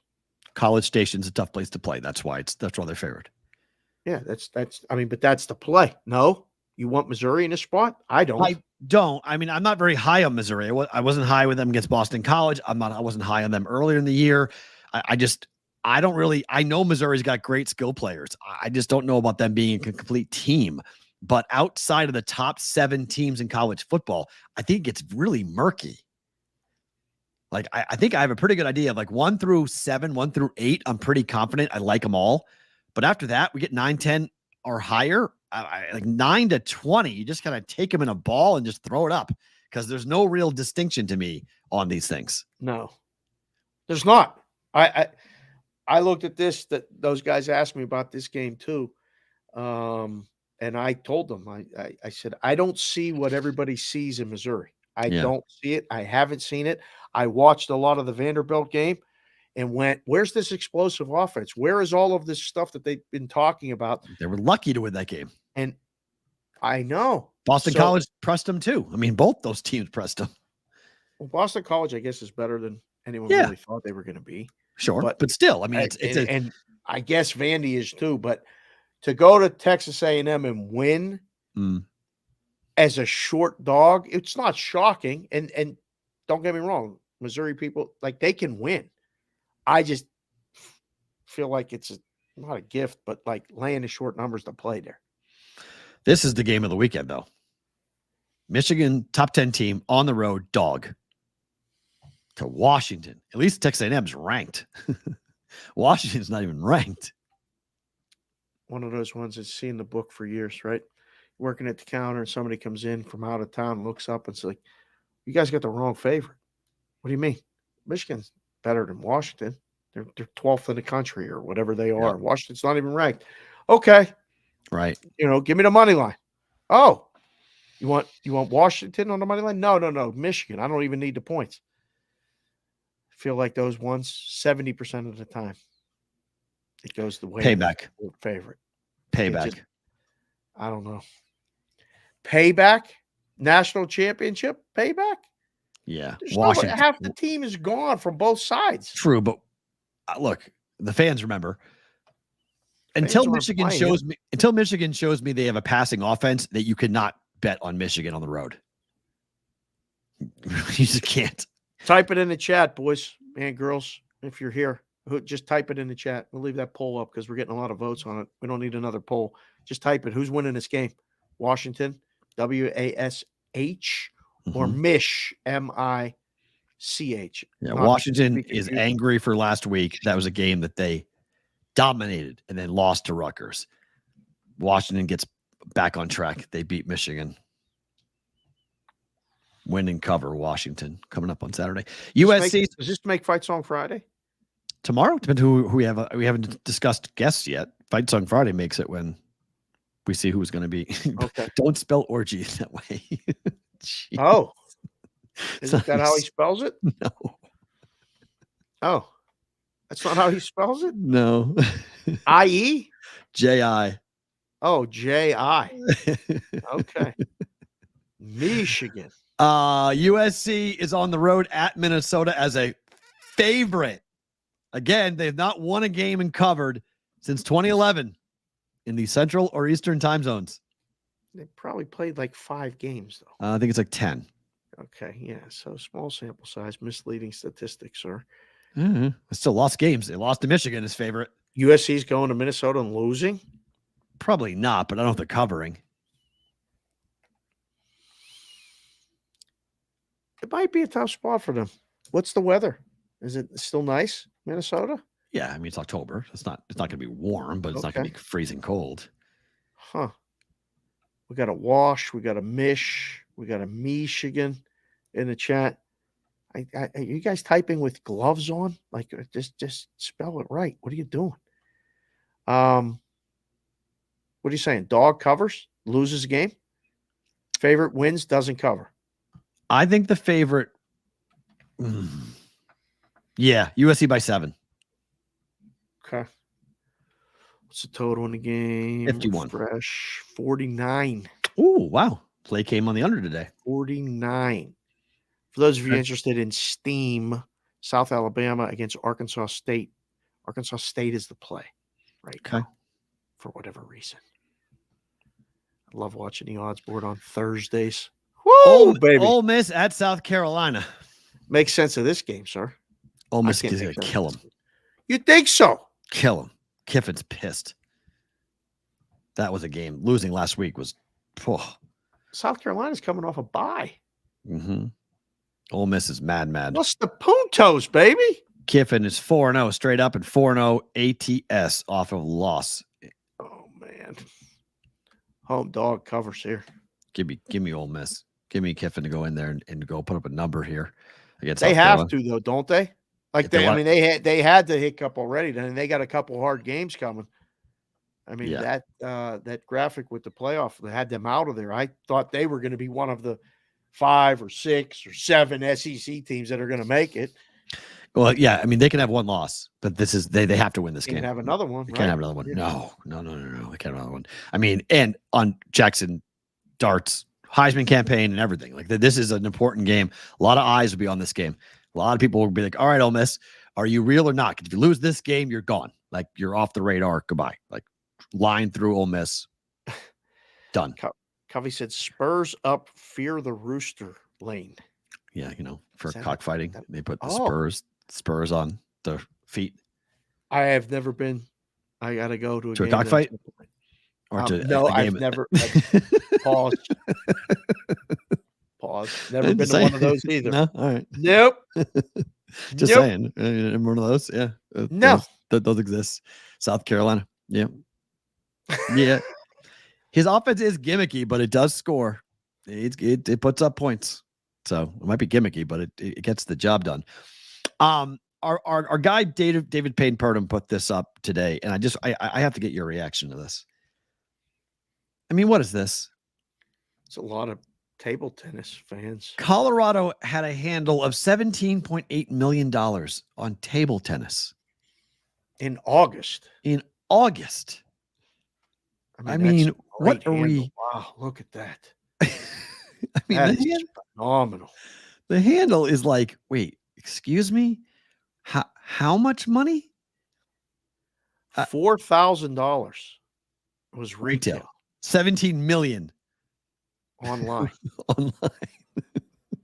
College Station's a tough place to play. That's why they're favored. Yeah, but that's the play. No, you want Missouri in this spot? I don't. I mean, I'm not very high on Missouri. I wasn't high with them against Boston College. I wasn't high on them earlier in the year. I know Missouri's got great skill players. I just don't know about them being a complete team. But outside of the top 7 teams in college football, I think it's really murky. Like, I think I have a pretty good idea of like 1 through 7, 1 through 8. I'm pretty confident. I like them all. But after that, we get 9, 10 or higher. Like 9 to 20, you just kind of take them in a ball and just throw it up because there's no real distinction to me on these things. No, there's not. I looked at this, that those guys asked me about this game too. And I told them, I said, I don't see what everybody sees in Missouri. I don't see it. I haven't seen it. I watched a lot of the Vanderbilt game and went, where's this explosive offense? Where is all of this stuff that they've been talking about? They were lucky to win that game. And I know. Boston College pressed them too. I mean, both those teams pressed them. Well, Boston College, I guess, is better than anyone really thought they were going to be. Sure. But still, I mean, and I guess Vandy is too. But to go to Texas A&M and win as a short dog, it's not shocking. And don't get me wrong, Missouri people, like they can win. I just feel like it's not a gift, but like laying the short numbers to play there. This is the game of the weekend, though. Michigan, top 10 team on the road, dog to Washington. At least Texas A&M's ranked. Washington's not even ranked. One of those ones that's seen the book for years, right? Working at the counter and somebody comes in from out of town, looks up and it's like, you guys got the wrong favorite. What do you mean? Michigan's better than Washington. They're 12th in the country or whatever they are. Yeah. Washington's not even ranked. Okay. Right. Give me the money line. Oh, you want Washington on the money line? No. Michigan. I don't even need the points. feel like those ones 70% of the time it goes the way Payback. of the favorite. Payback. I don't know. Payback? National championship payback? Yeah. There's Washington. half the team is gone from both sides. True, but look, the fans remember. Until Michigan shows me they have a passing offense, that you cannot bet on Michigan on the road. You just can't. Type it in the chat, boys and girls. If you're here, just type it in the chat. We'll leave that poll up because we're getting a lot of votes on it. We don't need another poll. Just type it. Who's winning this game? Washington, W-A-S-H, or Mich, M-I-C-H. Yeah, Washington is angry for last week. That was a game that they dominated and then lost to Rutgers. Washington gets back on track. They beat Michigan. Win and cover Washington coming up on Saturday. USC. Does this make Fight Song Friday? Tomorrow? Depends who we have. We haven't discussed guests yet. Fight Song Friday makes it when we see who's going to be. Okay. Don't spell orgy that way. Oh. Isn't that how he spells it? No. Oh. That's not how he spells it? No. I-E? J-I. Oh, J-I. Okay. Michigan. USC is on the road at Minnesota as a favorite. Again, they've not won a game and covered since 2011 in the Central or Eastern time zones. They probably played like 5 games, though. I think it's like 10. Okay, yeah. So small sample size, misleading statistics, sir. They still lost games. They lost to Michigan as favorite. USC's going to Minnesota and losing? Probably not, but I don't know if they're covering. It might be a tough spot for them. What's the weather? Is it still nice, Minnesota? Yeah, I mean it's October. It's not going to be warm, but it's not going to be freezing cold. Huh. We got a Wash, we got a Mich, we got a Michigan in the chat. Are you guys typing with gloves on? Like just spell it right. What are you doing? What are you saying? Dog covers, loses a game. Favorite wins, doesn't cover. I think the favorite. Yeah, USC by 7. Okay. What's the total in the game? 51. Fresh 49. Oh, wow. Play came on the under today. 49. For those of you interested in Steam, South Alabama against Arkansas State. Arkansas State is the play right now, for whatever reason. I love watching the odds board on Thursdays. Woo, baby. Ole Miss at South Carolina. Makes sense of this game, sir. Ole Miss is going to kill him. You think so? Kill him. Kiffin's pissed. That was a game. Losing last week was. South Carolina's coming off a bye. Ole Miss is mad. What's the Puntos, baby? Kiffin is 4-0 straight up and 4-0 ATS off of loss. Oh, man. Home dog covers here. Give me Ole Miss. Give me Kiffin to go in there and go put up a number here against. They have to, though, don't they? Like they had the hiccup already. Then they got a couple hard games coming. I mean, that graphic with the playoff that had them out of there. I thought they were going to be one of the 5 or 6 or 7 SEC teams that are going to make it. Well, yeah, I mean they can have one loss, but this is they have to win this game. They can have another one. They can't have another one. No. They can't have another one. I mean, and on Jackson Dart's Heisman campaign and everything. Like this is an important game. A lot of eyes will be on this game. A lot of people will be like, all right, Ole Miss, are you real or not? Because if you lose this game, you're gone. Like you're off the radar. Goodbye. Like line through Ole Miss. Done. Covey said Spurs up, fear the rooster lane. Yeah, for cockfighting, they put the spurs on the feet. I have never been. I got to go to a cockfight. Or I've never. Pause. Never been to one of those either. No, all right. Nope. Just saying. One of those. Yeah. No. Those exist. South Carolina. Yeah. Yeah. His offense is gimmicky, but it does score. It puts up points. So it might be gimmicky, but it gets the job done. Our guy David Payne Purdom put this up today, and I have to get your reaction to this. I mean, what is this? It's a lot of table tennis fans. Colorado had a handle of $17.8 million on table tennis In August. in August. I that's mean, a what great are handle. we? Wow, look at that. I mean, That is phenomenal. the handle is like, wait, excuse me? How much money? $4,000 was retail 17 million online. online.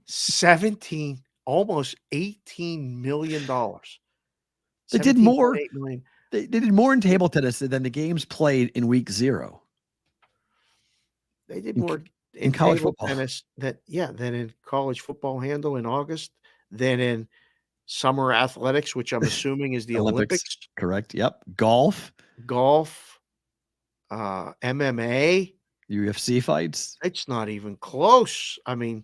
17, almost $18 million. They did more. 17.8 million. They did more in table tennis than the games played in week 0. They did more in college table football tennis than in college football handle in August, than in summer athletics, which I'm assuming is the Olympics. Correct. Yep. Golf, MMA, UFC fights. it's not even close. I mean,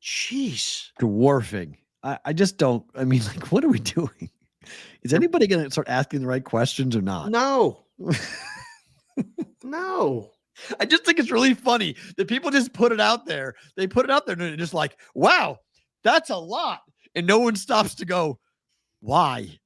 jeez. Dwarfing. I just don't. I mean, like, what are we doing? Is anybody going to start asking the right questions or not? No. No. I just think it's really funny that people just put it out there. They put it out there and they're just like, wow, that's a lot. And no one stops to go, why?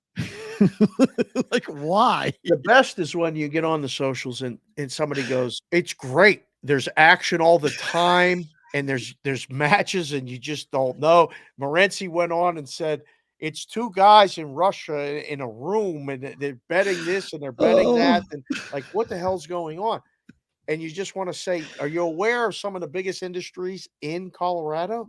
Like, why? The best is when you get on the socials and somebody goes, it's great. There's action all the time. And there's matches and you just don't know. Morency went on and said, it's 2 guys in Russia in a room and they're betting this and they're betting that. And like, what the hell's going on? And you just want to say, are you aware of some of the biggest industries in Colorado?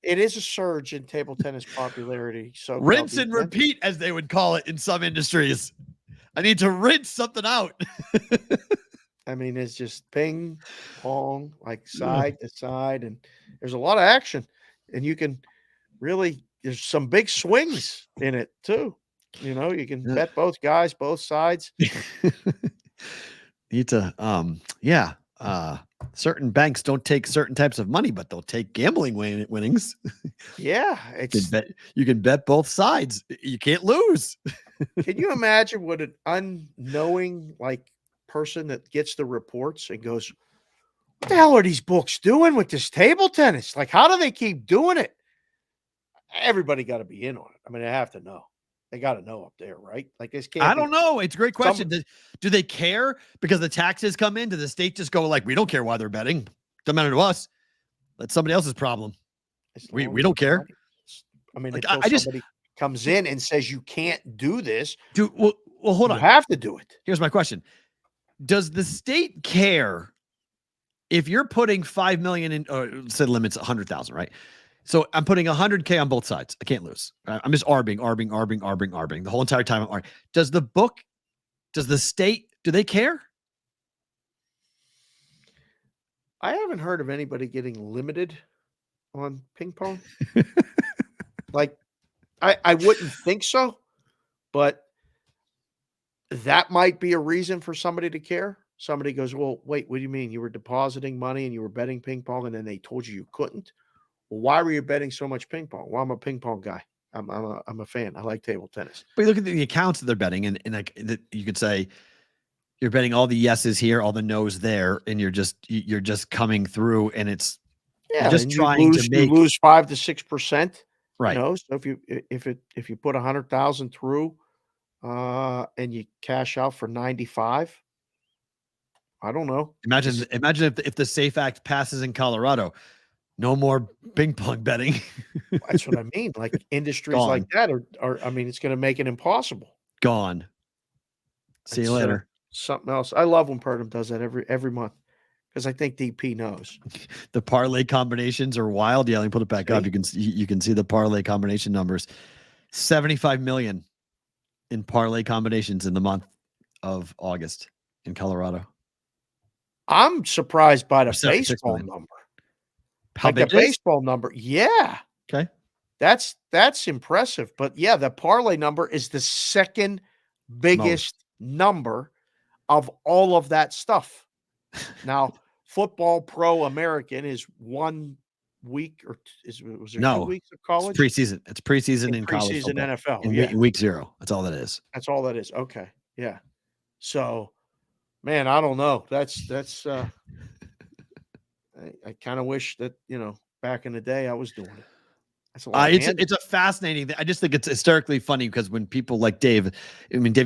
It is a surge in table tennis popularity. So rinse and repeat, as they would call it in some industries. I need to rinse something out. I mean, it's just ping pong, like side to side, and there's a lot of action. And you can really, there's some big swings in it too. You know, you can bet both guys, both sides. Need to, certain banks don't take certain types of money, but they'll take gambling winnings. Yeah, you can bet both sides. You can't lose. Can you imagine what an unknowing person that gets the reports and goes, "What the hell are these books doing with this table tennis? Like, how do they keep doing it?" Everybody got to be in on it. I mean, they have to know. They got to know up there, right? Like this can't. I don't know. It's a great question. Do they care because the taxes come in? Does the state just go like, we don't care why they're betting? Doesn't matter to us. That's somebody else's problem. We don't care. I mean, until somebody comes in and says you can't do this. Well, hold on. You have to do it. Here's my question. Does the state care if you're putting 5 million in, or say limits 100,000, right? So I'm putting 100K on both sides. I can't lose. I'm just arbing the whole entire time. Does the state, do they care? I haven't heard of anybody getting limited on ping pong. I wouldn't think so, but that might be a reason for somebody to care. Somebody goes, well, wait, what do you mean? You were depositing money and you were betting ping pong and then they told you couldn't? Well, why were you betting so much ping pong? Well, I'm a ping pong guy. I'm a fan. I like table tennis. But you look at the accounts that they're betting, and you could say you're betting all the yeses here, all the nos there, and you're just coming through, and it's just trying to make, you lose 5 to 6%. Right. You know, so if you put 100,000 through, and you cash out for 95, I don't know. Imagine if the SAFE Act passes in Colorado. No more ping pong betting. That's what I mean. Like industries like that are I mean, it's going to make it impossible. Gone. See you later. Something else. I love when Purdom does that every month because I think DP knows. The parlay combinations are wild. Yeah, let me put it back up. You can see the parlay combination numbers. 75 million in parlay combinations in the month of August in Colorado. I'm surprised by the baseball number. How big the baseball number? Yeah. Okay. That's impressive. But yeah, the parlay number is the second biggest number of all of that stuff. Now, Football Pro American is 1 week, or was there 2 weeks of college? It's preseason. It's preseason in college. Preseason NFL. In week 0. That's all that is. That's all that is. Okay. Yeah. So, man, I don't know. That's I kind of wish that, back in the day I was doing it. That's a lot. It's a fascinating thing. I just think it's hysterically funny because when people like David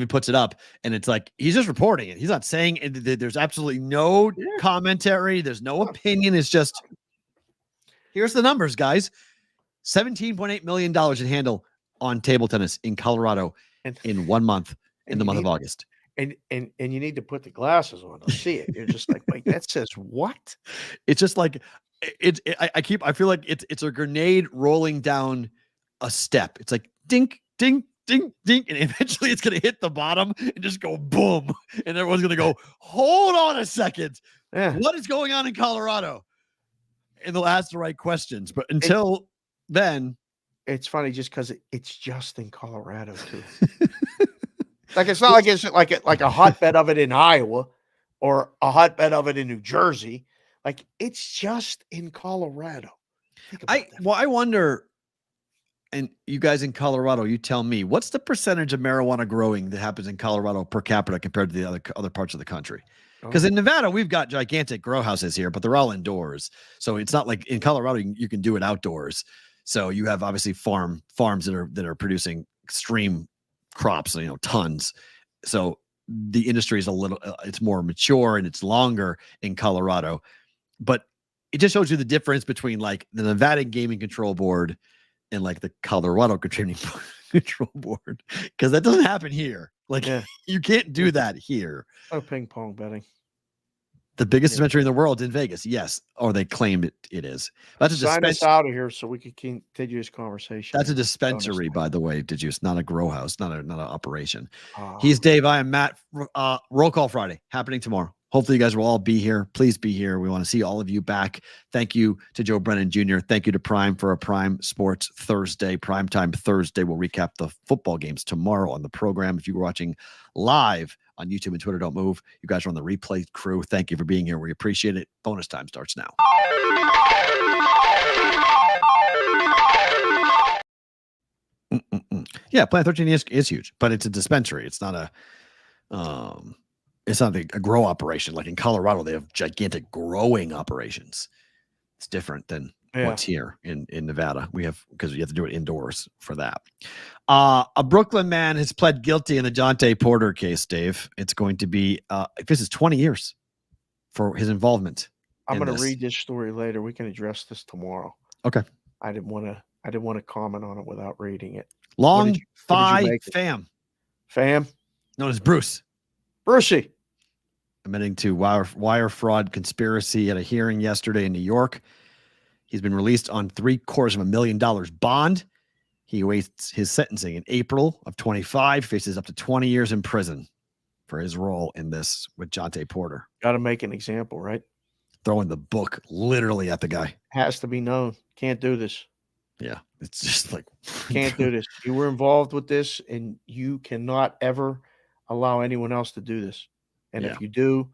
puts it up and it's like he's just reporting it. He's not saying it. There's absolutely no commentary. There's no opinion. It's just here's the numbers, guys. $17.8 million in handle on table tennis in Colorado in 1 month in the month of August. And you need to put the glasses on to see it. You're just like, wait, that says what? It's just like I feel like it's a grenade rolling down a step. It's like dink, dink, dink, dink, and eventually it's gonna hit the bottom and just go boom, and everyone's gonna go, hold on a second. Yeah. What is going on in Colorado? And they'll ask the right questions. But until then, it's funny just because it's just in Colorado too. Like it's not like it's like a hotbed of it in Iowa or a hotbed of it in New Jersey. Like it's just in Colorado. I wonder, and you guys in Colorado, you tell me, what's the percentage of marijuana growing that happens in Colorado per capita compared to the other parts of the country? Because in Nevada, we've got gigantic grow houses here, but they're all indoors. So it's not like in Colorado, you can do it outdoors. So you have obviously farms that are producing extreme crops, tons. So the industry is it's more mature and it's longer in Colorado. But it just shows you the difference between like the Nevada Gaming Control Board and like the Colorado Gaming Control Board, because that doesn't happen here. Like you can't do that here. Oh, ping pong betting. The biggest dispensary in the world in Vegas, yes, or they claimed it is. That's a Sign us out of here so we can continue this conversation. That's a dispensary, by the way. Did you? It's not a grow house, not an operation. He's Dave. I am Matt. Roll Call Friday happening tomorrow. Hopefully, you guys will all be here. Please be here. We want to see all of you back. Thank you to Joe Brennan Jr. Thank you to Prime for a Prime Sports Thursday, Primetime Thursday. We'll recap the football games tomorrow on the program. If you were watching live on YouTube and Twitter, don't move. You guys are on the replay crew. Thank you for being here. We appreciate it. Bonus time starts now. Yeah, Planet 13 is huge, but it's a dispensary. It's not a grow operation. Like in Colorado, they have gigantic growing operations. It's different than what's here in Nevada. Because you have to do it indoors for that. A Brooklyn man has pled guilty in the Jontay Porter case, Dave. It's going to be, this is 20 years for his involvement. I'm going to read this story later. We can address this tomorrow. Okay. I didn't want to comment on it without reading it. Long Phi Fam. Fam? Known as Bruce. Brucey. Admitting to wire fraud conspiracy at a hearing yesterday in New York. He's been released on $750,000 bond. He awaits his sentencing in April of 25, faces up to 20 years in prison for his role in this with Jontay Porter. Got to make an example, right? Throwing the book literally at the guy. Has to be known. Can't do this. Yeah, it's just like can't do this. You were involved with this, and you cannot ever allow anyone else to do this. And if you do,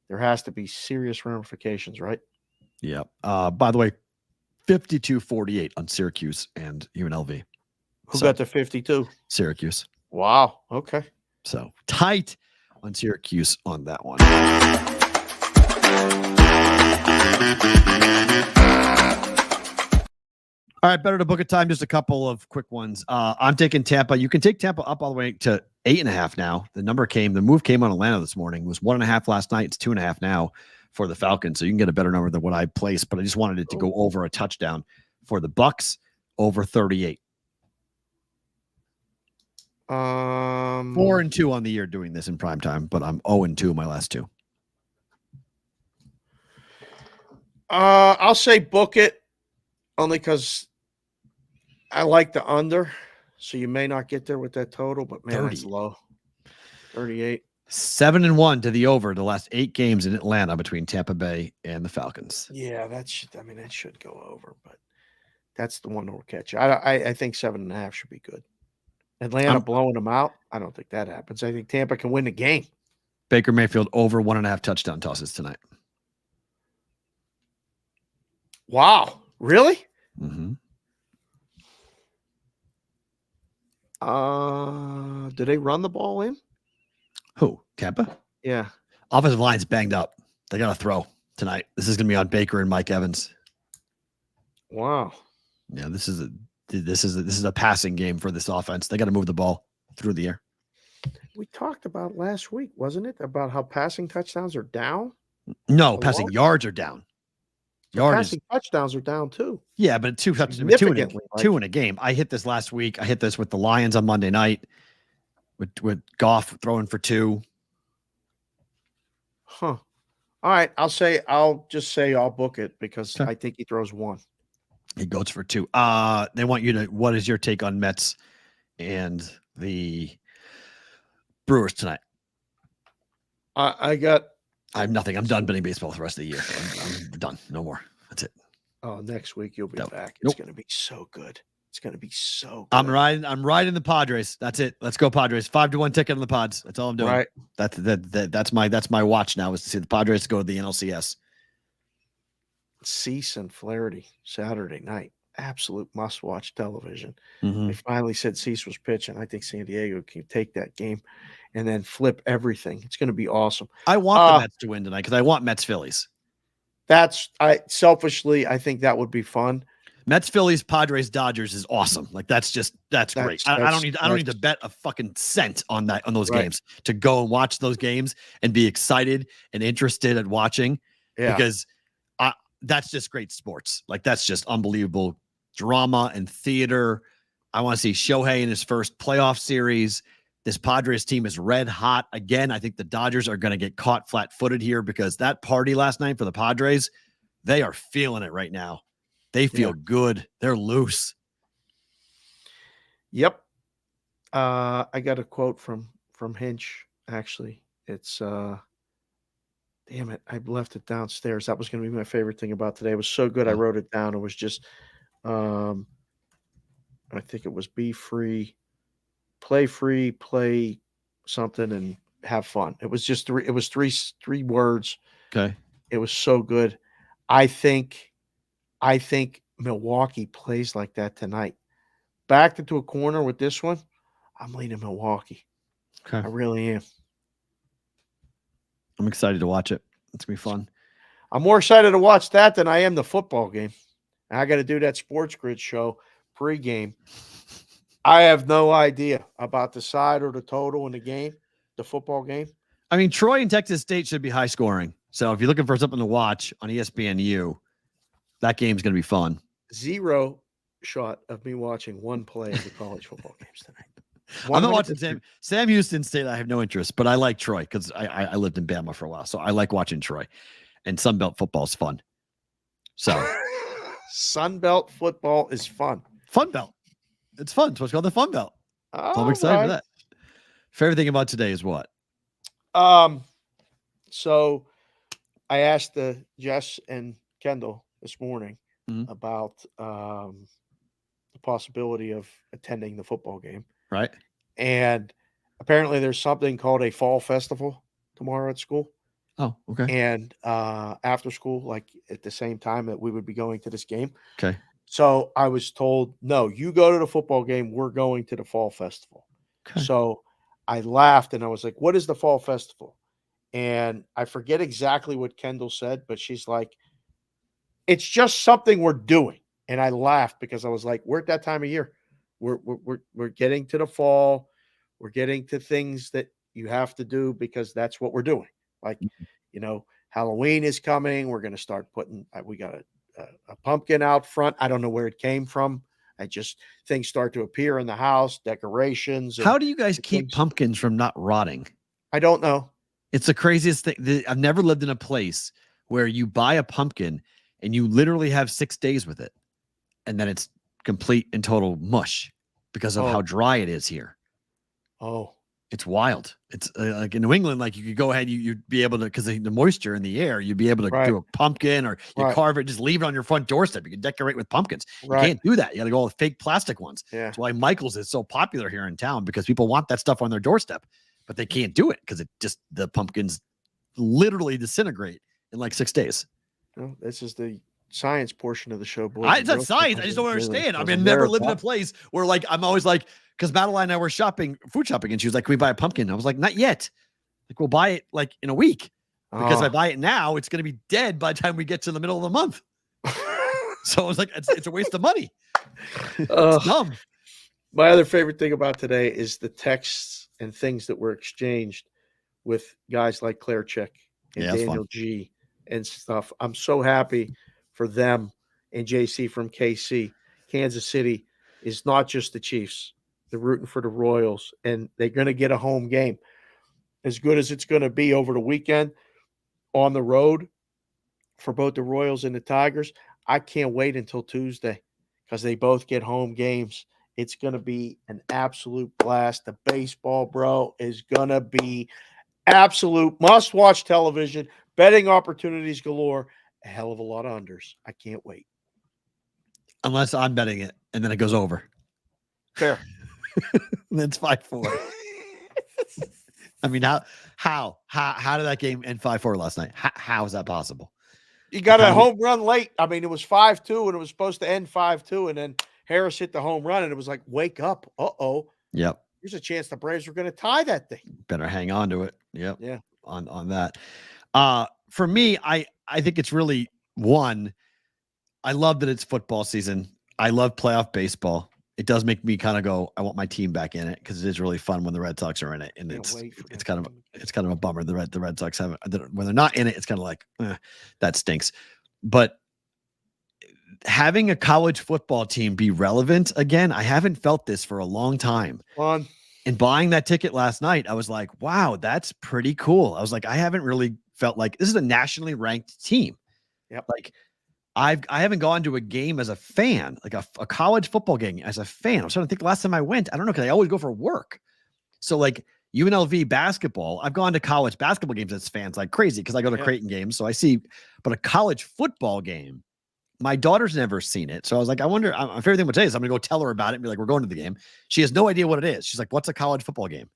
there has to be serious ramifications, right? Yeah. By the way, 52-48 on Syracuse and UNLV. Who got the 52? Syracuse. Wow. Okay. So tight on Syracuse on that one. All right, better to book a time. Just a couple of quick ones. I'm taking Tampa. You can take Tampa up all the way to 8.5 now. The move came on Atlanta this morning. It was 1.5 last night. It's 2.5 now for the Falcons. So you can get a better number than what I placed, but I just wanted it to go over a touchdown for the Bucs over 38. 4-2 on the year doing this in prime time, but I'm 0-2 my last two. I'll say book it only because I like the under, so you may not get there with that total, but man, that's low. 38. 7-1 to the over the last 8 games in Atlanta between Tampa Bay and the Falcons. Yeah, that should go over, but that's the one that will catch you. I think 7.5 should be good. Atlanta blowing them out, I don't think that happens. I think Tampa can win the game. Baker Mayfield over 1.5 touchdown tosses tonight. Wow, really? Mm-hmm. Do they run the ball in? Who? Tampa? Yeah. Offensive line's banged up. They got to throw. tonight. This is going to be on Baker and Mike Evans. Wow. Yeah, this is a passing game for this offense. They got to move the ball through the air. We talked about last week, wasn't it? About how passing touchdowns are down? No, passing yards are down. Passing touchdowns are down too. Yeah, but two in a game. I hit this last week. I hit this with the Lions on Monday night with Goff throwing for 2. Huh. All right. I'll just say I'll book it because I think he throws 1. He goes for 2. They want you to, what is your take on Mets and the Brewers tonight? I have nothing. I'm done betting baseball for the rest of the year. I'm done. No more. That's it. Oh, next week you'll be back. It's going to be so good. It's going to be so good. I'm riding the Padres. That's it. Let's go Padres. 5-1 ticket on the Pods. That's all I'm doing. Right. That's my watch now is to see the Padres go to the NLCS. Cease and Flaherty Saturday night. Absolute must-watch television. Mm-hmm. They finally said Cease was pitching. I think San Diego can take that game and then flip everything. It's going to be awesome. I want the Mets to win tonight because I want Mets Phillies. Selfishly, I think that would be fun. Mets Phillies Padres Dodgers is awesome. Like that's great. I don't need to bet a fucking cent on those games to go and watch those games and be excited and interested in watching because that's just great sports. Like that's just unbelievable drama and theater. I want to see Shohei in his first playoff series. This Padres team is red hot again. I think the Dodgers are going to get caught flat-footed here because that party last night for the Padres, they are feeling it right now. They feel good. They're loose. Yep. I got a quote from Hinch, actually. It's damn it, I left it downstairs. That was going to be my favorite thing about today. It was so good I wrote it down. It was just I think it was be free, play something and have fun. It was just three words. Okay. It was so good. I think Milwaukee plays like that tonight. Backed into a corner with this one. I'm leaning Milwaukee. Okay. I really am. I'm excited to watch it. It's going to be fun. I'm more excited to watch that than I am the football game. I got to do that Sports Grid show pregame. I have no idea about the side or the total in the game, the football game. I mean, Troy and Texas State should be high scoring. So if you're looking for something to watch on ESPNU, that game's going to be fun. 0 shot of me watching one play of the college football games tonight. I'm not watching Sam Houston State. I have no interest, but I like Troy because I lived in Bama for a while. So I like watching Troy. And Sunbelt football is fun. So Sunbelt football is fun. Fun Belt. It's fun. It's what's called the Fun Belt. So I'm excited for that. Favorite thing about today is what? So I asked Jess and Kendall this morning about the possibility of attending the football game. Right. And apparently there's something called a fall festival tomorrow at school. Oh, okay. And after school, like at the same time that we would be going to this game. Okay. So I was told, no, you go to the football game. We're going to the fall festival. Okay. So I laughed and I was like, what is the fall festival? And I forget exactly what Kendall said, but she's like, it's just something we're doing. And I laughed because I was like, we're at that time of year. We're getting to the fall. We're getting to things that you have to do because that's what we're doing. Like, Halloween is coming. We're going to start we got a pumpkin out front. I don't know where it came from. Things start to appear in the house, decorations. How do you guys keep pumpkins from not rotting? I don't know. It's the craziest thing. I've never lived in a place where you buy a pumpkin and you literally have 6 days with it. And then it's complete and total mush because of how dry it is here. Oh, it's wild. It's like in New England, like you could go ahead, you'd be able to, because the moisture in the air, you'd be able to do a pumpkin or you carve it, just leave it on your front doorstep. You can decorate with pumpkins. You can't do that. You got to go with fake plastic ones. Yeah. That's why Michael's is so popular here in town because people want that stuff on their doorstep, but they can't do it because the pumpkins literally disintegrate in like 6 days. Well, this is the science portion of the show, boys. It's not science. I just don't understand. I mean, I've never lived in a place where like I'm always like, because Madeline and I were food shopping, and she was like, "Can we buy a pumpkin?" I was like, "Not yet. Like we'll buy it like in a week." Because if I buy it now, it's going to be dead by the time we get to the middle of the month. So I was like, it's a waste of money. It's dumb. My other favorite thing about today is the texts and things that were exchanged with guys like Claire Chick and Daniel G and stuff. I'm so happy for them and JC from KC. Kansas City is not just the Chiefs. They're rooting for the Royals, and they're going to get a home game. As good as it's going to be over the weekend on the road for both the Royals and the Tigers, I can't wait until Tuesday because they both get home games. It's going to be an absolute blast. The baseball, bro, is going to be absolute must-watch television, betting opportunities galore, a hell of a lot of unders. I can't wait. Unless I'm betting it, and then it goes over. Fair. And then it's 5-4. I mean, how did that game end 5-4 last night? How is that possible? You got a home run late. I mean, it was 5-2, and it was supposed to end 5-2, and then Harris hit the home run, and it was like, wake up. Uh-oh. Yep. There's a chance the Braves were going to tie that thing. Better hang on to it. Yep. Yeah. On that. For me, I think it's really one. I love that it's football season. I love playoff baseball. It does make me kind of go, I want my team back in it because it is really fun when the Red Sox are in it, and it's kind of a bummer. The Red Sox have when they're not in it. It's kind of like that stinks. But having a college football team be relevant again, I haven't felt this for a long time. Fun. And buying that ticket last night, I was like, wow, that's pretty cool. I was like, I haven't really felt like this is a nationally ranked team. Yep. Like I haven't gone to a game as a fan, like a college football game as a fan. I'm trying to think the last time I went. I don't know, because I always go for work. So like UNLV basketball, I've gone to college basketball games as fans like crazy because I go to Creighton games. So I see, but a college football game, my daughter's never seen it. So I was like, I wonder, my favorite thing today is I'm going to go tell her about it and be like, we're going to the game. She has no idea what it is. She's like, what's a college football game?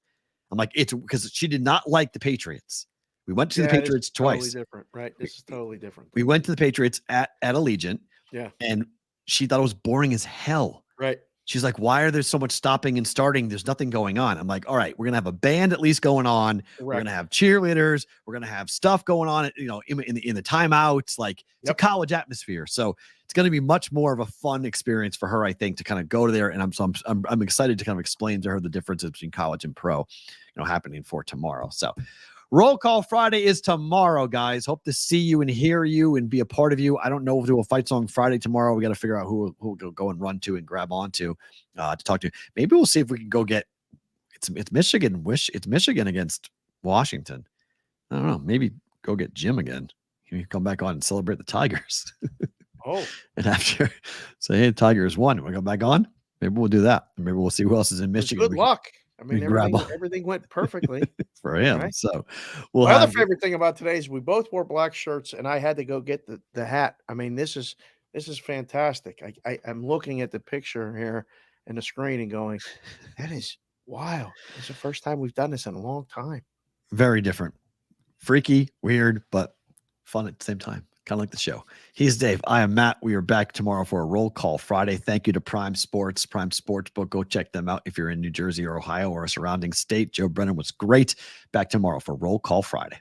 I'm like, it's because she did not like the Patriots. We went to the Patriots twice. Totally different, right? This is totally different. We went to the Patriots at Allegiant. Yeah. And she thought it was boring as hell. Right. She's like, why are there so much stopping and starting? There's nothing going on. I'm like, all right, we're going to have a band at least going on. Correct. We're going to have cheerleaders. We're going to have stuff going on, in the timeouts. Like it's a college atmosphere. So it's going to be much more of a fun experience for her, I think, to kind of go to there. And I'm excited to kind of explain to her the differences between college and pro, happening for tomorrow. So Roll Call Friday is tomorrow, guys. Hope to see you and hear you and be a part of you. I don't know if we'll do a Fight Song Friday tomorrow. We got to figure out who we'll go and run to and grab onto to talk to. Maybe we'll see if we can go get it's Michigan. It's Michigan against Washington. I don't know. Maybe go get Jim again. Can you come back on and celebrate the Tigers? And after say, hey, Tigers won. We go back on. Maybe we'll do that. Maybe we'll see who else is in Michigan. Good luck. I mean, everything went perfectly for him. Right? So my other favorite thing about today is we both wore black shirts, and I had to go get the hat. I mean, this is fantastic. I'm looking at the picture here in the screen and going, that is wild. It's the first time we've done this in a long time. Very different, freaky, weird, but fun at the same time. Kind of like the show. He's Dave. I am Matt. We are back tomorrow for a Roll Call Friday. Thank you to Prime Sports, Prime Sportsbook. Go check them out if you're in New Jersey or Ohio or a surrounding state. Joe Brennan was great. Back tomorrow for Roll Call Friday.